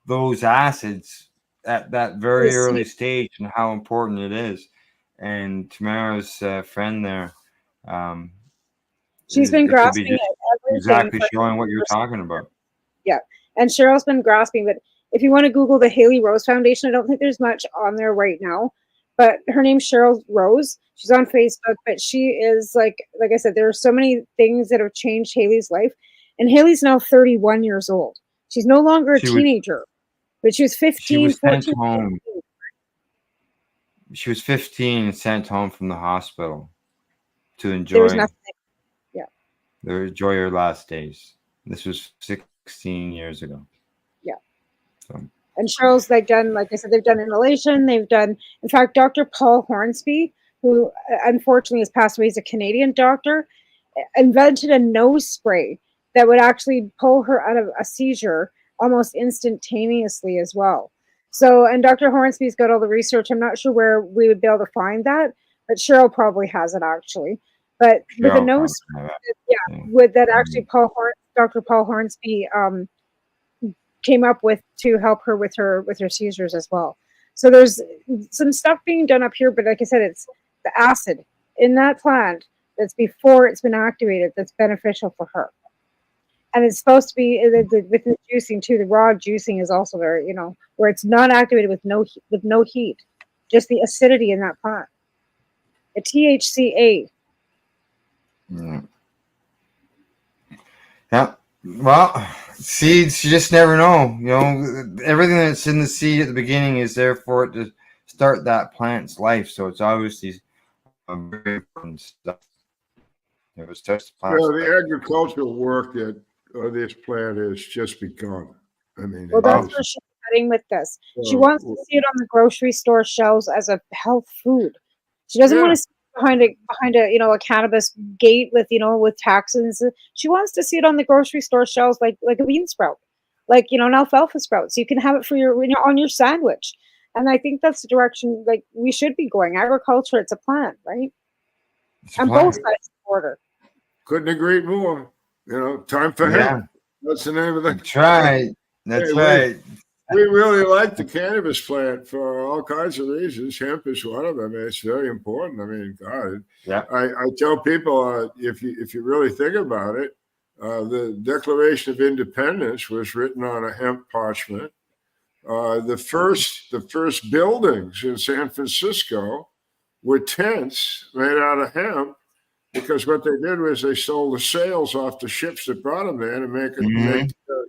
those acids at that very early stage and how important it is. And Tamara's friend there, she's been grasping it. Exactly showing what you're talking about. Yeah. And Cheryl's been grasping, but if you want to Google the Haley Rose Foundation, I don't think there's much on there right now. But her name's Cheryl Rose. She's on Facebook, but she is like I said, there are so many things that have changed Haley's life. And Haley's now 31 years old. She's no longer a teenager, but she was 15, 14. Home. She was 15 and sent home from the hospital to enjoy her last days. This was 16 years ago. Yeah. So. And Cheryl's done, like I said, they've done inhalation. They've done, in fact, Dr. Paul Hornsby, who unfortunately has passed away, he's a Canadian doctor, invented a nose spray that would actually pull her out of a seizure almost instantaneously as well. So, and Dr. Hornsby's got all the research. I'm not sure where we would be able to find that, but Cheryl probably has it actually. But with a nose, with that actually Dr. Paul Hornsby came up with to help her with her seizures as well. So there's some stuff being done up here, but like I said, it's the acid in that plant that's before it's been activated that's beneficial for her. And it's supposed to be with the juicing too. The raw juicing is also very, where it's not activated with no heat, just the acidity in that plant. The THCA. Yeah. Well, seeds, you just never know. Everything that's in the seed at the beginning is there for it to start that plant's life. So it's obviously very important stuff. It was just the agricultural work that this plant has just begun. I mean, well, that's where she's heading with this. She wants to see it on the grocery store shelves as a health food. She doesn't want to see it behind a cannabis gate with with taxes. She wants to see it on the grocery store shelves like a bean sprout, an alfalfa sprout. So you can have it for on your sandwich. And I think that's the direction we should be going. Agriculture, it's a plant, right? On both sides of the border. Couldn't agree more. Time for hemp. That's the name of the. That's right. That's right. We really like the cannabis plant for all kinds of reasons. Hemp is one of them. It's very important. I mean, God, I tell people if you really think about it, the Declaration of Independence was written on a hemp parchment. The first buildings in San Francisco were tents made out of hemp. Because what they did was they sold the sails off the ships that brought them there to make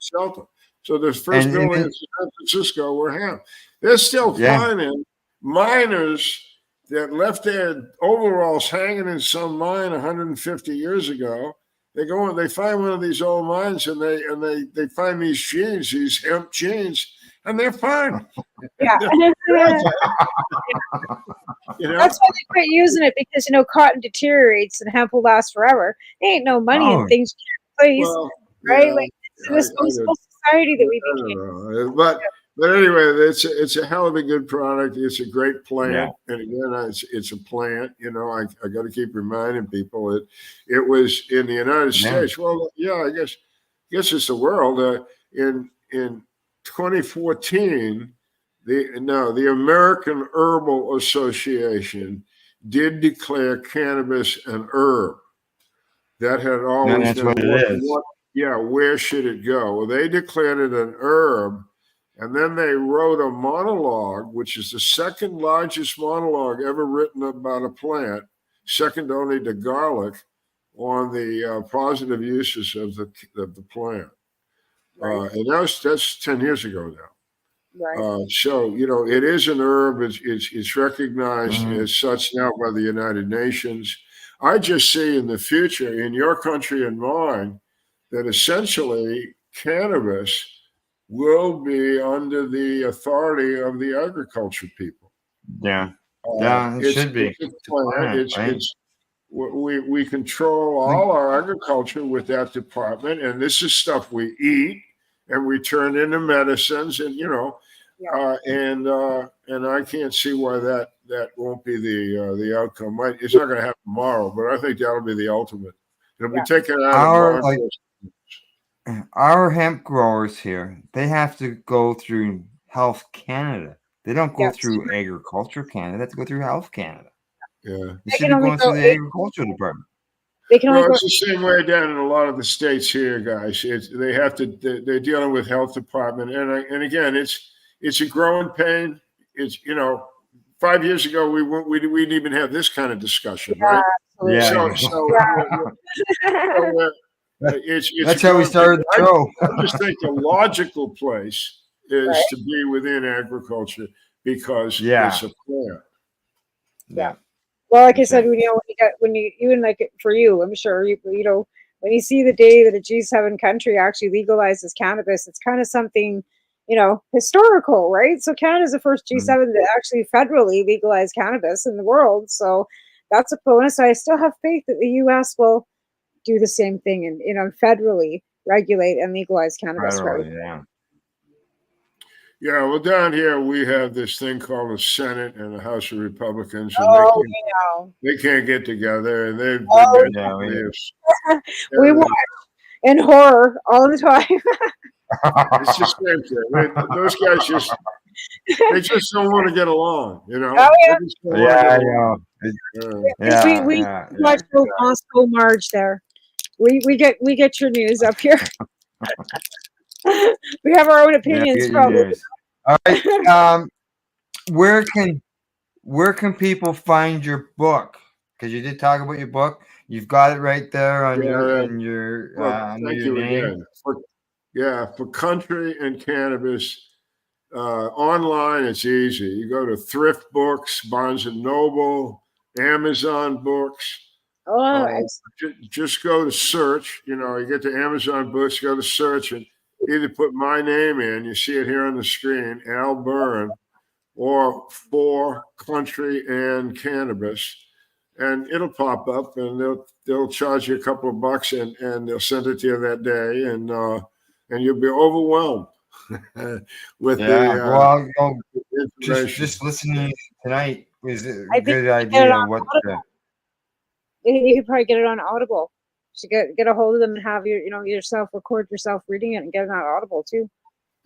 shelter. So the first buildings in San Francisco were hemp. They're still finding miners that left their overalls hanging in some mine 150 years ago. They go and they find one of these old mines and they find these jeans, these hemp jeans, and they're fine. Yeah. That's why they quit using it because cotton deteriorates and hemp will last forever. There ain't no money in things you can't replace, right? It's a responsible society that we became. But anyway, it's a hell of a good product. It's a great plant, and again, it's a plant. I got to keep reminding people it was in the United States. Well, I guess it's the world. In 2014. The American Herbal Association did declare cannabis an herb. That had always been what it is. Where should it go? Well, they declared it an herb, and then they wrote a monologue, which is the second largest monologue ever written about a plant, second only to garlic, on the positive uses of the plant. Right. And that's 10 years ago now. Right. So it is an herb. It's recognized as such now by the United Nations. I just see in the future, in your country and mine, that essentially cannabis will be under the authority of the agriculture people. It should be. We control all our agriculture with that department, and this is stuff we eat and we turn into medicines, and and I can't see why that won't be the outcome. It's not going to happen tomorrow, but I think that'll be the ultimate. It'll be taken out of our hemp growers here. They have to go through Health Canada. They don't go through Agriculture Canada. They have to go through Health Canada. Yeah, they shouldn't be going through the agricultural department. They can only Well, go. it's the same way down in a lot of the states here, guys. They're dealing with health department, and again, it's a growing pain. It's 5 years ago we didn't even have this kind of discussion, right? Absolutely. That's how we started the show. I just think the logical place is to be within agriculture because it's a prayer. Yeah. Well, like I said, when you even like for you, I'm sure when you see the day that a G7 country actually legalizes cannabis, it's kind of something, historical, right? So Canada's the first G7 to actually federally legalize cannabis in the world. So that's a bonus. I still have faith that the U.S. will do the same thing and federally regulate and legalize cannabis. Yeah, well, down here we have this thing called the Senate and the House of Republicans, and they can't get together, and they've we watch in horror all the time. It's just same thing. Those guys just don't want to get along, Oh yeah. We watch the Moscow March there. We get your news up here. We have our own opinions. All right. Where can people find your book? Because you did talk about your book. You've got it right there on your thank you name. Again. For country and cannabis, online it's easy. You go to Thrift Books, Barnes and Noble, Amazon Books. Just go to search. You get to Amazon Books, go to search, and either put my name in. You see it here on the screen, Al Byrne, or For Country and Cannabis, and it'll pop up, and they'll charge you a couple of bucks, and they'll send it to you that day, and you'll be overwhelmed with the information. Just listening tonight is a good idea. You could probably get it on Audible. So get a hold of them and have yourself record yourself reading it and get it on Audible too.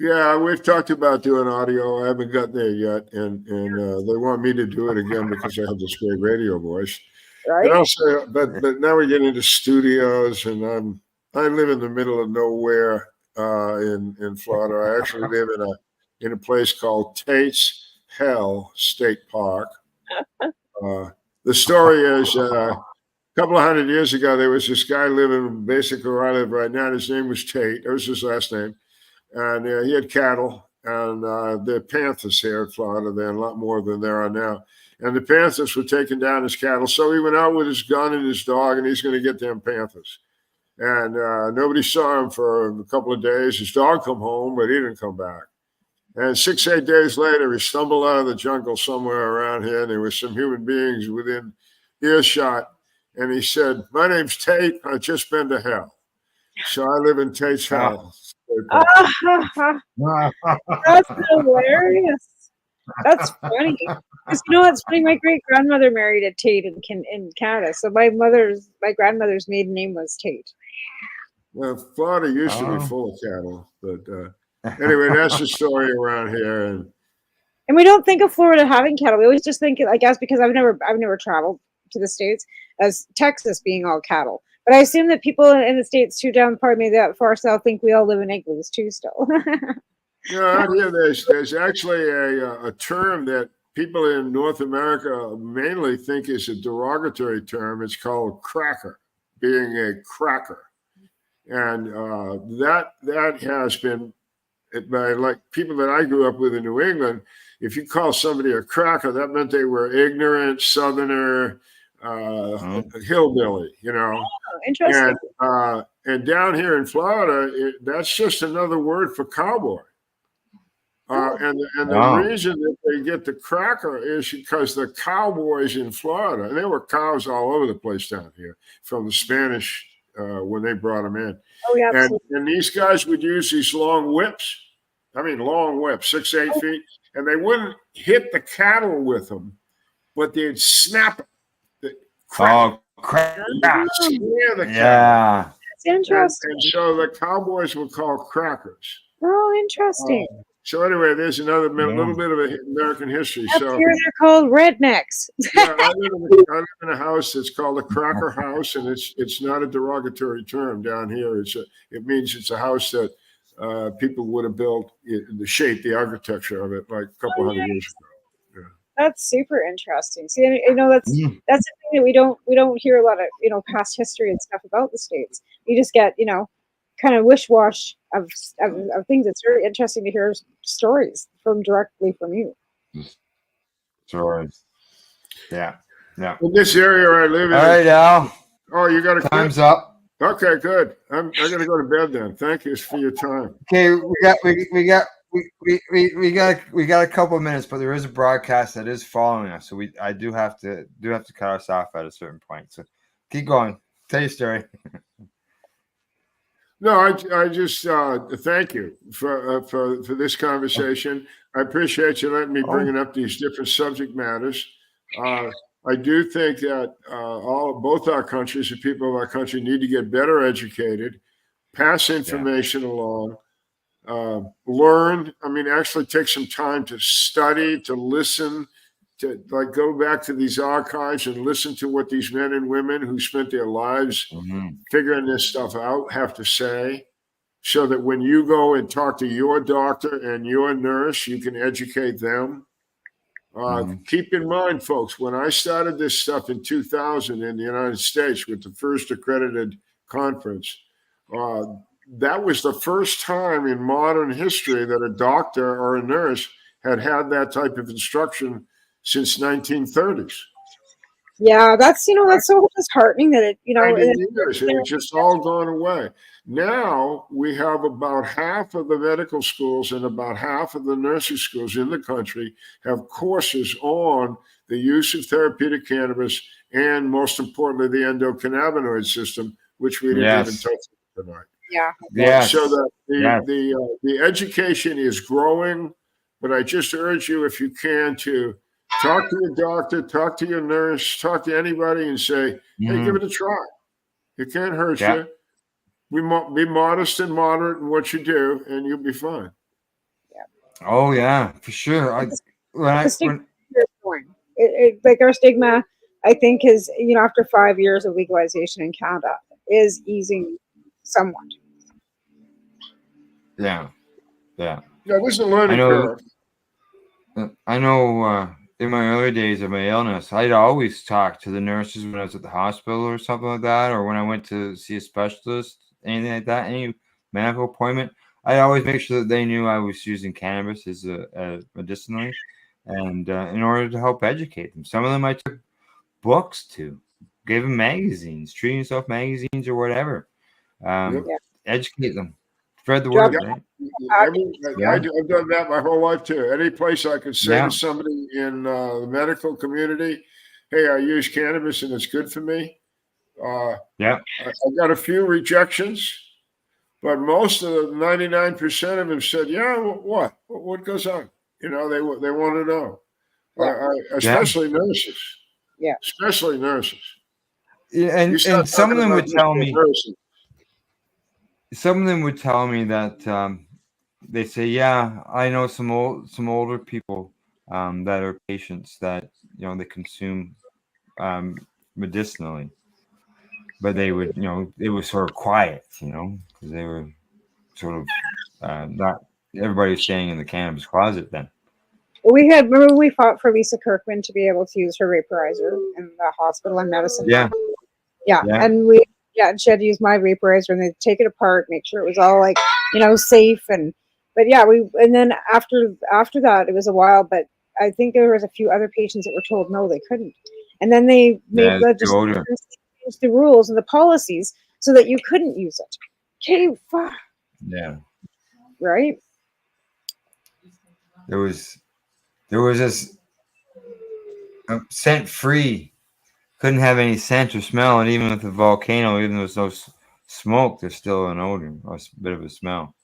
Yeah, we've talked about doing audio. I haven't got there yet, and they want me to do it again because I have this great radio voice. Right. But now we get into studios, and I live in the middle of nowhere in Florida. I actually live in a place called Tate's Hell State Park. The story is. A couple of 100 years ago, there was this guy living basically where I live right now. His name was Tate. That was his last name. And he had cattle. And the Panthers here in Florida, they're a lot more than there are now. And the Panthers were taking down his cattle. So he went out with his gun and his dog, and he's going to get them Panthers. And nobody saw him for a couple of days. His dog come home, but he didn't come back. And 6-8 days later, he stumbled out of the jungle somewhere around here, and there were some human beings within earshot. And he said, "My name's Tate. I've just been to hell. So I live in Tate's Hell." That's hilarious. That's funny. Because what's funny? My great grandmother married a Tate in Canada. So my grandmother's maiden name was Tate. Well, Florida used to be full of cattle, but anyway, that's the story around here. And we don't think of Florida having cattle. We always just think, I guess, because I've never traveled to the States, as Texas being all cattle. But I assume that people in the States too, that far south, think we all live in igloos too still. Yeah, there's actually a term that people in North America mainly think is a derogatory term. It's called cracker, being a cracker. And that has been, by like people that I grew up with in New England, if you call somebody a cracker, that meant they were ignorant, southerner, hillbilly, Oh, interesting. And down here in Florida, that's just another word for cowboy. And the reason that they get the cracker is because the cowboys in Florida, and there were cows all over the place down here from the Spanish when they brought them in. Oh, yeah, and these guys would use these long whips. I mean, long whips, 6-8 feet, and they wouldn't hit the cattle with them, but they'd snap it. Crap. Yeah. That's interesting. And so the cowboys were called crackers. Oh, interesting. So anyway, there's another little bit of American history. Up So here they're called rednecks. yeah, I live in a house that's called a cracker house, and it's not a derogatory term down here. It means it's a house that people would have built the shape, the architecture of it, like a couple hundred years ago. Yeah. That's super interesting. See, that's the thing that we don't hear a lot of past history and stuff about the States. You just get kind of wish-wash of things. It's very interesting to hear stories directly from you. Stories. Yeah. In this area I live in. All right, Al. Oh, you got time's up. Okay, good. I'm gonna go to bed then. Thank you for your time. Okay, we got a couple of minutes, but there is a broadcast that is following us, so I do have to cut us off at a certain point. So keep going. Tell your story. No, I just thank you for this conversation. I appreciate you letting me bringing up these different subject matters. I do think that both our countries, the people of our country, need to get better educated, pass information along, learn. I mean, actually take some time to study, to listen, to go back to these archives and listen to what these men and women who spent their lives figuring this stuff out have to say, so that when you go and talk to your doctor and your nurse, you can educate them. Keep in mind, folks, when I started this stuff in 2000 in the United States with the first accredited conference, that was the first time in modern history that a doctor or a nurse had that type of instruction since 1930s. Yeah, that's so disheartening that it's just all gone away. Now we have about half of the medical schools and about half of the nursing schools in the country have courses on the use of therapeutic cannabis and, most importantly, the endocannabinoid system, which we didn't even touch tonight. Yeah. So that the education is growing, but I just urge you, if you can, to talk to your doctor, talk to your nurse, talk to anybody and say, hey, give it a try. It can't hurt you. Be modest and moderate in what you do, and you'll be fine. Oh, yeah, for sure. Like our stigma, I think, is, after 5 years of legalization in Canada, is easing somewhat. Yeah. Yeah, there's a learning curve. I know in my early days of my illness, I'd always talk to the nurses when I was at the hospital or something like that, or when I went to see a specialist, anything like that, any medical appointment. I always make sure that they knew I was using cannabis as medicinally, and in order to help educate them. Some of them I took books to, gave them magazines, Treating Yourself magazines or whatever. Educate them. Spread the word, right? I've done that my whole life too. Any place I could say to somebody in the medical community, hey, I use cannabis and it's good for me. I got a few rejections, but most of the 99% of them said, yeah, what goes on? They want to know. Especially nurses. Yeah. Especially nurses. Yeah, and some of them would tell me. Some of them would tell me that they say, yeah, I know some older people that are patients that they consume medicinally, but they would it was sort of quiet, because they were sort of not everybody was staying in the cannabis closet then. Well, remember we fought for Lisa Kirkman to be able to use her vaporizer in the hospital and medicine. Yeah. And she had to use my vaporizer, and they'd take it apart, make sure it was all safe. And then after that, it was a while, but I think there was a few other patients that were told no, they couldn't. And then they made legislation change the rules and the policies so that you couldn't use it. Okay, fuck. Yeah. Right. There was this scent free. Couldn't have any scent or smell, and even with the volcano, even though there's no smoke, there's still an odor, or a bit of a smell.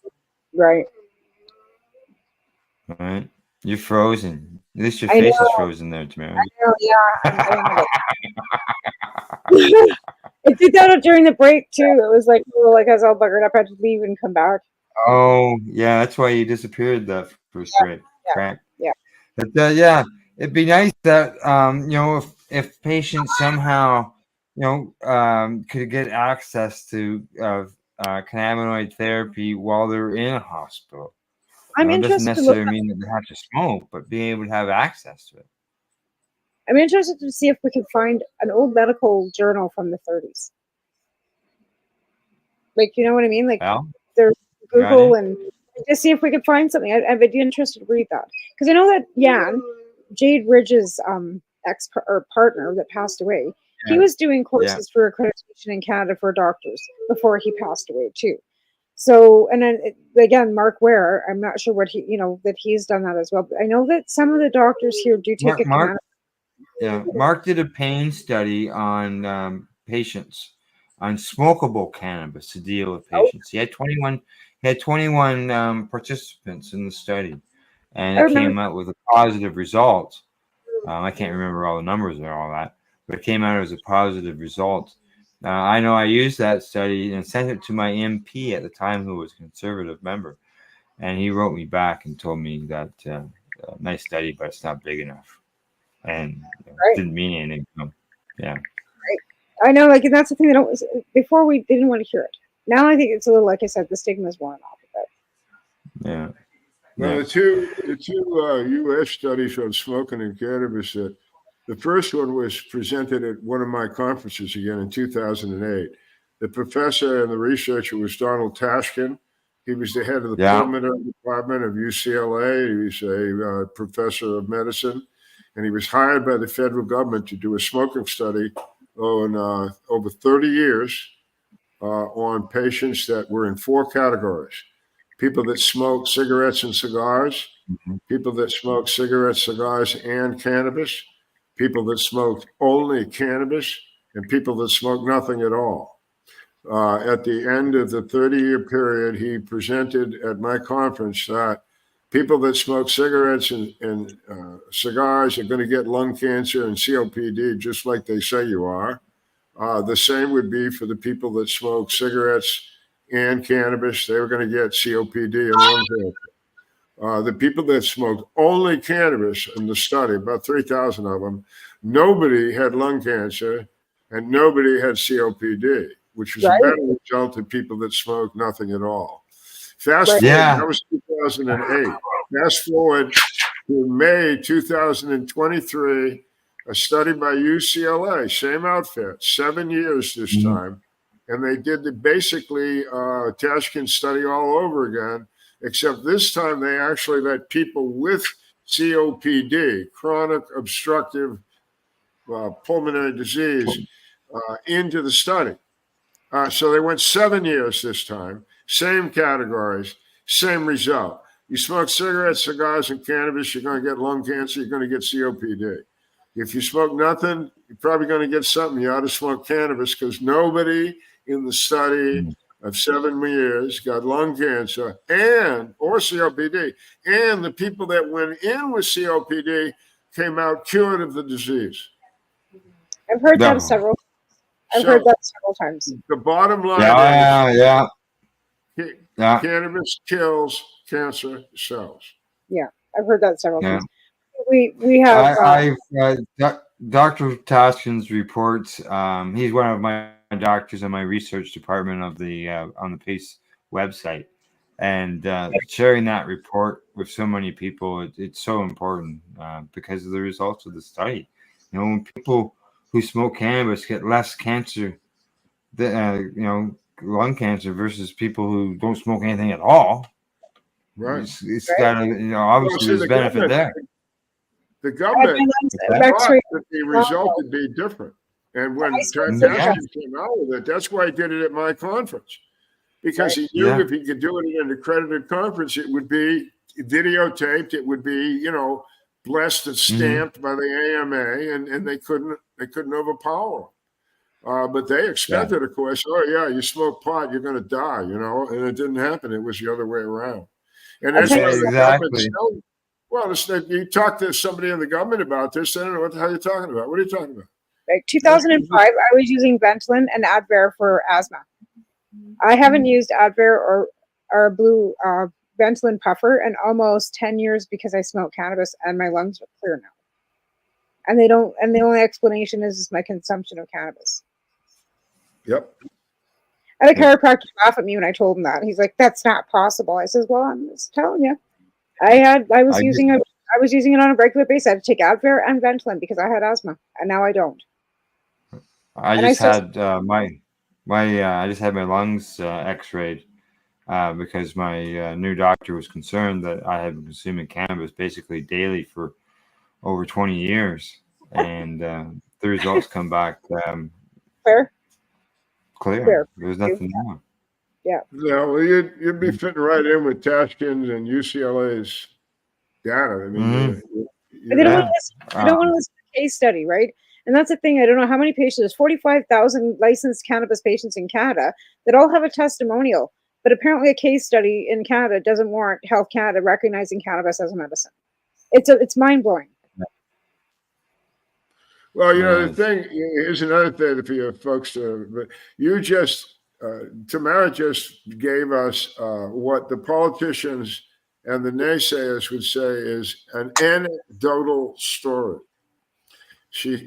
Right. All right. You're frozen. At least your face is frozen there, Tamara. I know, yeah. I did that during the break too. It was like I was all buggered up. I had to leave and come back. Oh, yeah, that's why you disappeared first grade. Yeah. Correct. Yeah. But yeah, it'd be nice that if patients somehow could get access to cannabinoid therapy while they're in a hospital. I'm It doesn't interested to look. necessarily mean that they have to smoke, but being able to have access to it. I'm interested to see if we can find an old medical journal from the 30s. Like, you know what I mean? Like, there's Google and just see if we could find something. I'd be interested to read that because I know that Jade Ridge's partner that passed away. He was doing courses for accreditation in Canada for doctors before he passed away too. So, and then again, Mark Ware, I'm not sure what that he's done that as well. But I know that some of the doctors here do take a Mark, Mark did a pain study on patients on smokable cannabis to deal with patients. He had 21 participants in the study, and it came out with a positive result. I can't remember all the numbers and all that, but it came out as a positive result. I know I used that study and sent it to my MP at the time, who was a conservative member, and he wrote me back and told me that nice study, but it's not big enough, and didn't mean anything. Yeah. I know, like, and that's the thing before we didn't want to hear it. Now I think it's a little, like I said, the stigma's worn off of it. Yeah. Well, the two U.S. studies on smoking and cannabis, the first one was presented at one of my conferences again in 2008. The professor and the researcher was Donald Tashkin. He was the head of the pulmonary department of UCLA. He was a professor of medicine, and he was hired by the federal government to do a smoking study on over 30 years on patients that were in 4 categories: people that smoke cigarettes and cigars, people that smoke cigarettes, cigars, and cannabis, people that smoked only cannabis, and people that smoked nothing at all. At the end of the 30-year period, he presented at my conference that people that smoke cigarettes and cigars are going to get lung cancer and COPD just like they say you are. The same would be for the people that smoke cigarettes and cannabis. They were going to get COPD and lung cancer. The people that smoked only cannabis in the study, about 3,000 of them, nobody had lung cancer and nobody had COPD, which was a better result than people that smoked nothing at all. Fast forward, that was 2008. Fast forward to May 2023, a study by UCLA, same outfit, 7 years this time. And they did basically Tashkin study all over again, except this time they actually let people with COPD, chronic obstructive pulmonary disease, into the study. So they went 7 years this time, same categories, same result. You smoke cigarettes, cigars, and cannabis, you're going to get lung cancer, you're going to get COPD. If you smoke nothing, you're probably going to get something. You ought to smoke cannabis because nobody in the study of 7 years got lung cancer or COPD. And the people that went in with COPD came out cured of the disease. I've heard that several times. The bottom line is cannabis kills cancer cells. Yeah, I've heard that several times. We have Dr. Taskin's reports. He's one of my doctors in my research department of the on the PACE website, and sharing that report with so many people, it's so important because of the results of the study. You know, when people who smoke cannabis get less cancer, lung cancer versus people who don't smoke anything at all. Right. It's got obviously there's benefit there. The government thought that the result would be different. And when Tashkin came out with it, that's why he did it at my conference. Because he knew if he could do it at an accredited conference, it would be videotaped, it would be, blessed and stamped by the AMA, and they couldn't overpower him. But they expected, of course, you smoke pot, you're going to die, and it didn't happen. It was the other way around. And that's why the government you talk to somebody in the government about this, they don't know what the hell you're talking about. What are you talking about? Like 2005, I was using Ventolin and Advair for asthma. I haven't used Advair or blue Ventolin puffer and almost 10 years because I smoked cannabis and my lungs are clear now. And they don't, and the only explanation is my consumption of cannabis. Yep. And a chiropractor laughed at me when I told him that. He's like, "That's not possible." I says, "Well, I'm just telling you. I was using it on a regular basis. I had to take Advair and Ventolin because I had asthma, and now I don't." I just had my lungs X-rayed because my new doctor was concerned that I had been consuming cannabis basically daily for over 20 years, and the results come back clear. There's nothing wrong. Yeah. Yeah, well, you'd be fitting right in with Tashkin's and UCLA's data. I mean, But they don't want to listen. They don't want to listen to the case study, right? And that's the thing. I don't know how many patients. There's 45,000 licensed cannabis patients in Canada that all have a testimonial. But apparently, a case study in Canada doesn't warrant Health Canada recognizing cannabis as a medicine. It's mind blowing. Well, the thing is another thing for you folks to. You just Tamara just gave us what the politicians and the naysayers would say is an anecdotal story.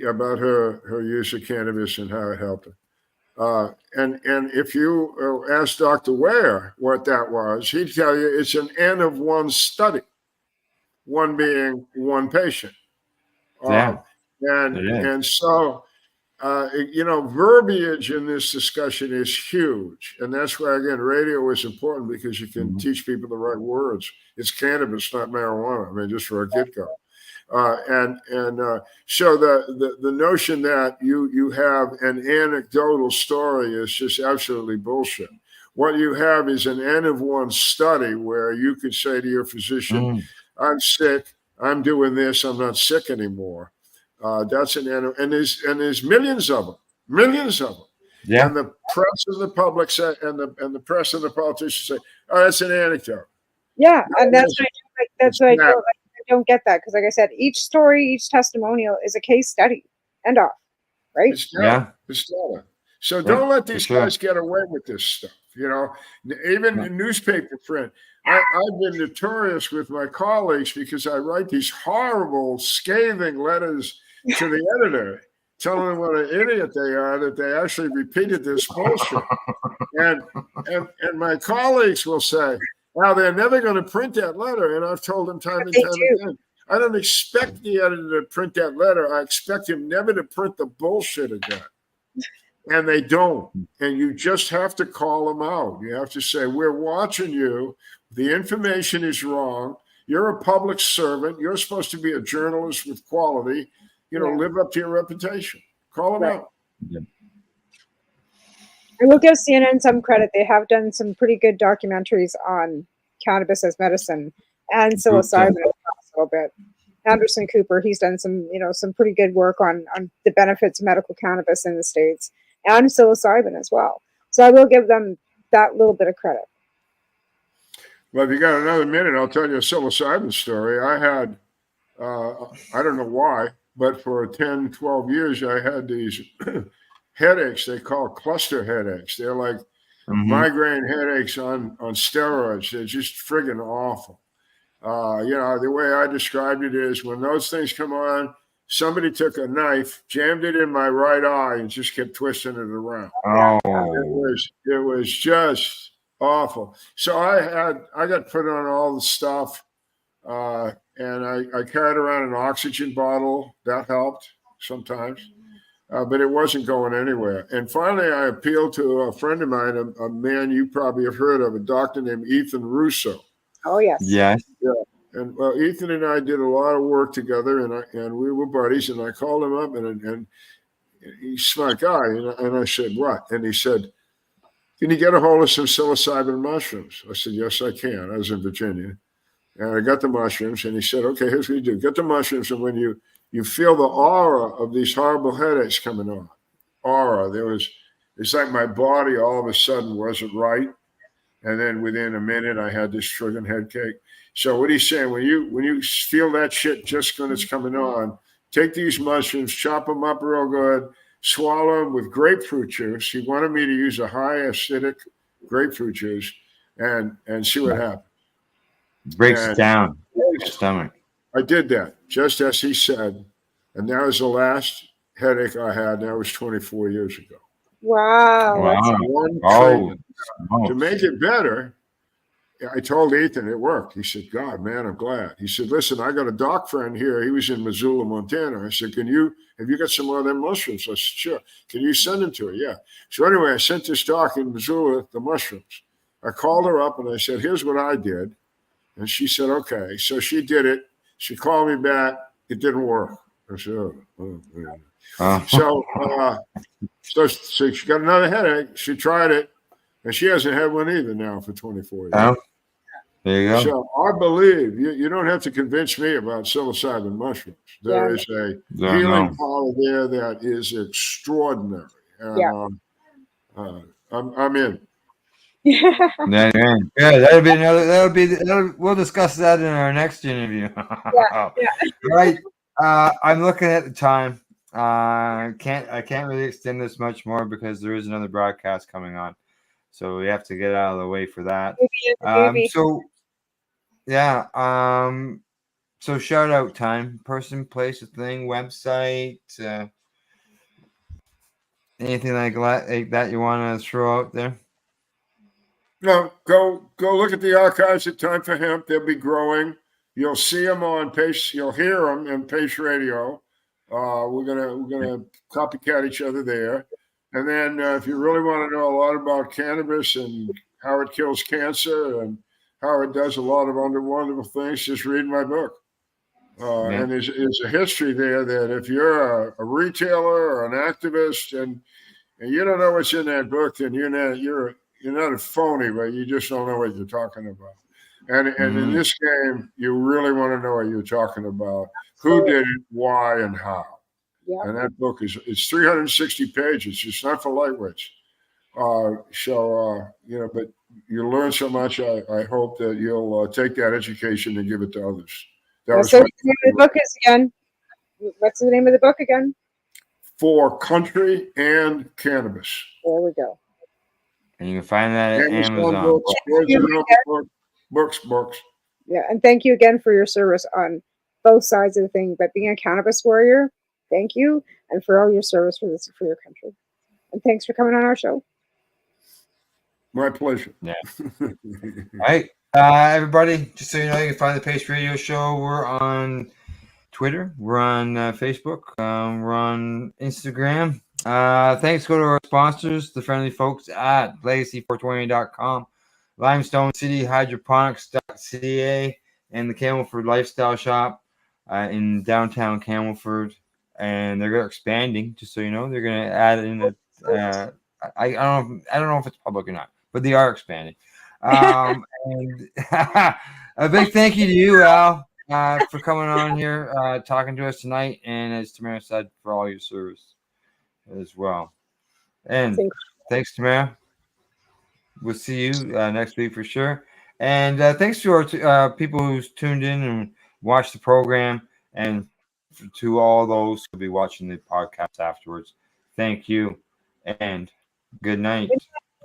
About her use of cannabis and how it helped her. And if you ask Dr. Ware what that was, he'd tell you it's an N of one study, one being one patient. And so, verbiage in this discussion is huge. And that's why, again, radio is important because you can teach people the right words. It's cannabis, not marijuana. I mean, just for a get-go. So the notion that you have an anecdotal story is just absolutely bullshit. What you have is an N of one study where you could say to your physician, "I'm sick. I'm doing this. I'm not sick anymore." That's an N, and there's millions of them. Yeah. And the press and the public say, and the press and the politicians say, "Oh, that's an anecdote." Yeah, and that's why I don't get that because, like I said, each story, each testimonial is a case study. End off. Right? It's data. So don't let these guys get away with this stuff. Even in newspaper print. I've been notorious with my colleagues because I write these horrible, scathing letters to the editor, telling them what an idiot they are, that they actually repeated this bullshit. And my colleagues will say, "Well, they're never going to print that letter." And I've told them time and time again, I don't expect the editor to print that letter. I expect him never to print the bullshit again. And they don't. And you just have to call them out. You have to say, "We're watching you. The information is wrong. You're a public servant. You're supposed to be a journalist with quality. Live up to your reputation." Call them out. Yeah. I will give CNN some credit. They have done some pretty good documentaries on cannabis as medicine and psilocybin a little bit. Anderson Cooper, he's done some pretty good work on the benefits of medical cannabis in the States and psilocybin as well. So I will give them that little bit of credit. Well, if you got another minute, I'll tell you a psilocybin story. I had, I don't know why, but for 10, 12 years, I had these headaches they call cluster headaches. They're like migraine headaches on steroids. They're just friggin' awful. The way I described it is when those things come on, somebody took a knife, jammed it in my right eye, and just kept twisting it around. Oh, it was just awful. So I got put on all the stuff, and I carried around an oxygen bottle. That helped sometimes, but it wasn't going anywhere. And finally, I appealed to a friend of mine, a man you probably have heard of, a doctor named Ethan Russo. Oh, yes. Yes. Yeah. And Ethan and I did a lot of work together, and we were buddies. And I called him up, and he's a smart guy. And I said, "What?" And he said, "Can you get a hold of some psilocybin mushrooms?" I said, "Yes, I can." I was in Virginia. And I got the mushrooms, and he said, "Okay, here's what you do. Get the mushrooms, and when you feel the aura of these horrible headaches coming on, it's like my body all of a sudden wasn't right. And then within a minute, I had this friggin' head cake." So what he's saying, when you feel that shit just when it's coming on, take these mushrooms, chop them up real good, swallow them with grapefruit juice. He wanted me to use a high acidic grapefruit juice and see what happens. Breaks down the stomach. I did that, just as he said. And that was the last headache I had. That was 24 years ago. Wow. That's one treatment. To make it better, I told Ethan it worked. He said, God, man, I'm glad. He said, listen, I got a doc friend here. He was in Missoula, Montana. I said, have you got some more of them mushrooms? I said, sure. Can you send them to her? Yeah. So anyway, I sent this doc in Missoula the mushrooms. I called her up and I said, here's what I did. And she said, okay. So she did it. She called me back. It didn't work. I said, So she got another headache. She tried it, and she hasn't had one either now for 24 years. Oh, there you go. So I believe you don't have to convince me about psilocybin mushrooms. There is a healing power there that is extraordinary. And, I'm in. Yeah, we'll discuss that in our next interview. Right. I'm looking at the time. I can't really extend this much more because there is another broadcast coming on, so we have to get out of the way for that. So shout out time, person, place, a thing, website, anything like that you want to throw out there. No, go look at the archives at Time4Hemp. They'll be growing. You'll see them on Pace. You'll hear them in Pace Radio. We're gonna copycat each other there. And then if you really want to know a lot about cannabis and how it kills cancer and how it does a lot of wonderful things, just read my book. And there's a history there that if you're a retailer or an activist and you don't know what's in that book, then you're not a phony, but you just don't know what you're talking about. And in this game, you really want to know what you're talking about. Who did it, why, and how. Yeah. And that book it's 360 pages. It's not for lightweights. But you learn so much. I hope that you'll take that education and give it to others. What's the name of the book again? What's the name of the book again? For Country and Cannabis. There we go. And you can find that at Amazon. Books. Yeah, and thank you again for your service on both sides of the thing. But being a cannabis warrior, thank you, and for all your service for your country. And thanks for coming on our show. My pleasure. Yeah. All right, everybody. Just so you know, you can find the Pace Radio Show. We're on Twitter. We're on Facebook. We're on Instagram. Thanks go to our sponsors, the friendly folks at legacy420.com, Limestone City Hydroponics.ca, and the Campbellford Lifestyle Shop in downtown Campbellford. And they're expanding, just so you know. They're going to add in I don't know if it's public or not, but they are expanding. And a big thank you to you, Al, for coming on here, talking to us tonight, and as Tamara said, for all your service as well. And thanks, Tamara. We'll see you next week for sure. And thanks to our people who's tuned in and watched the program, and to all those who'll be watching the podcast afterwards. Thank you, and good night.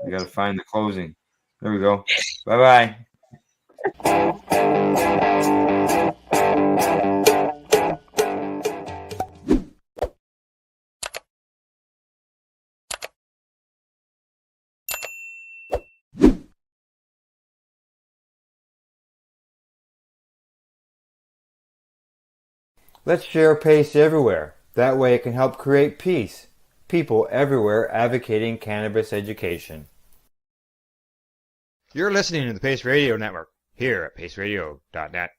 We got to find the closing. There we go. Bye-bye. Let's share Pace everywhere. That way it can help create peace. People everywhere advocating cannabis education. You're listening to the Pace Radio Network here at paceradio.net.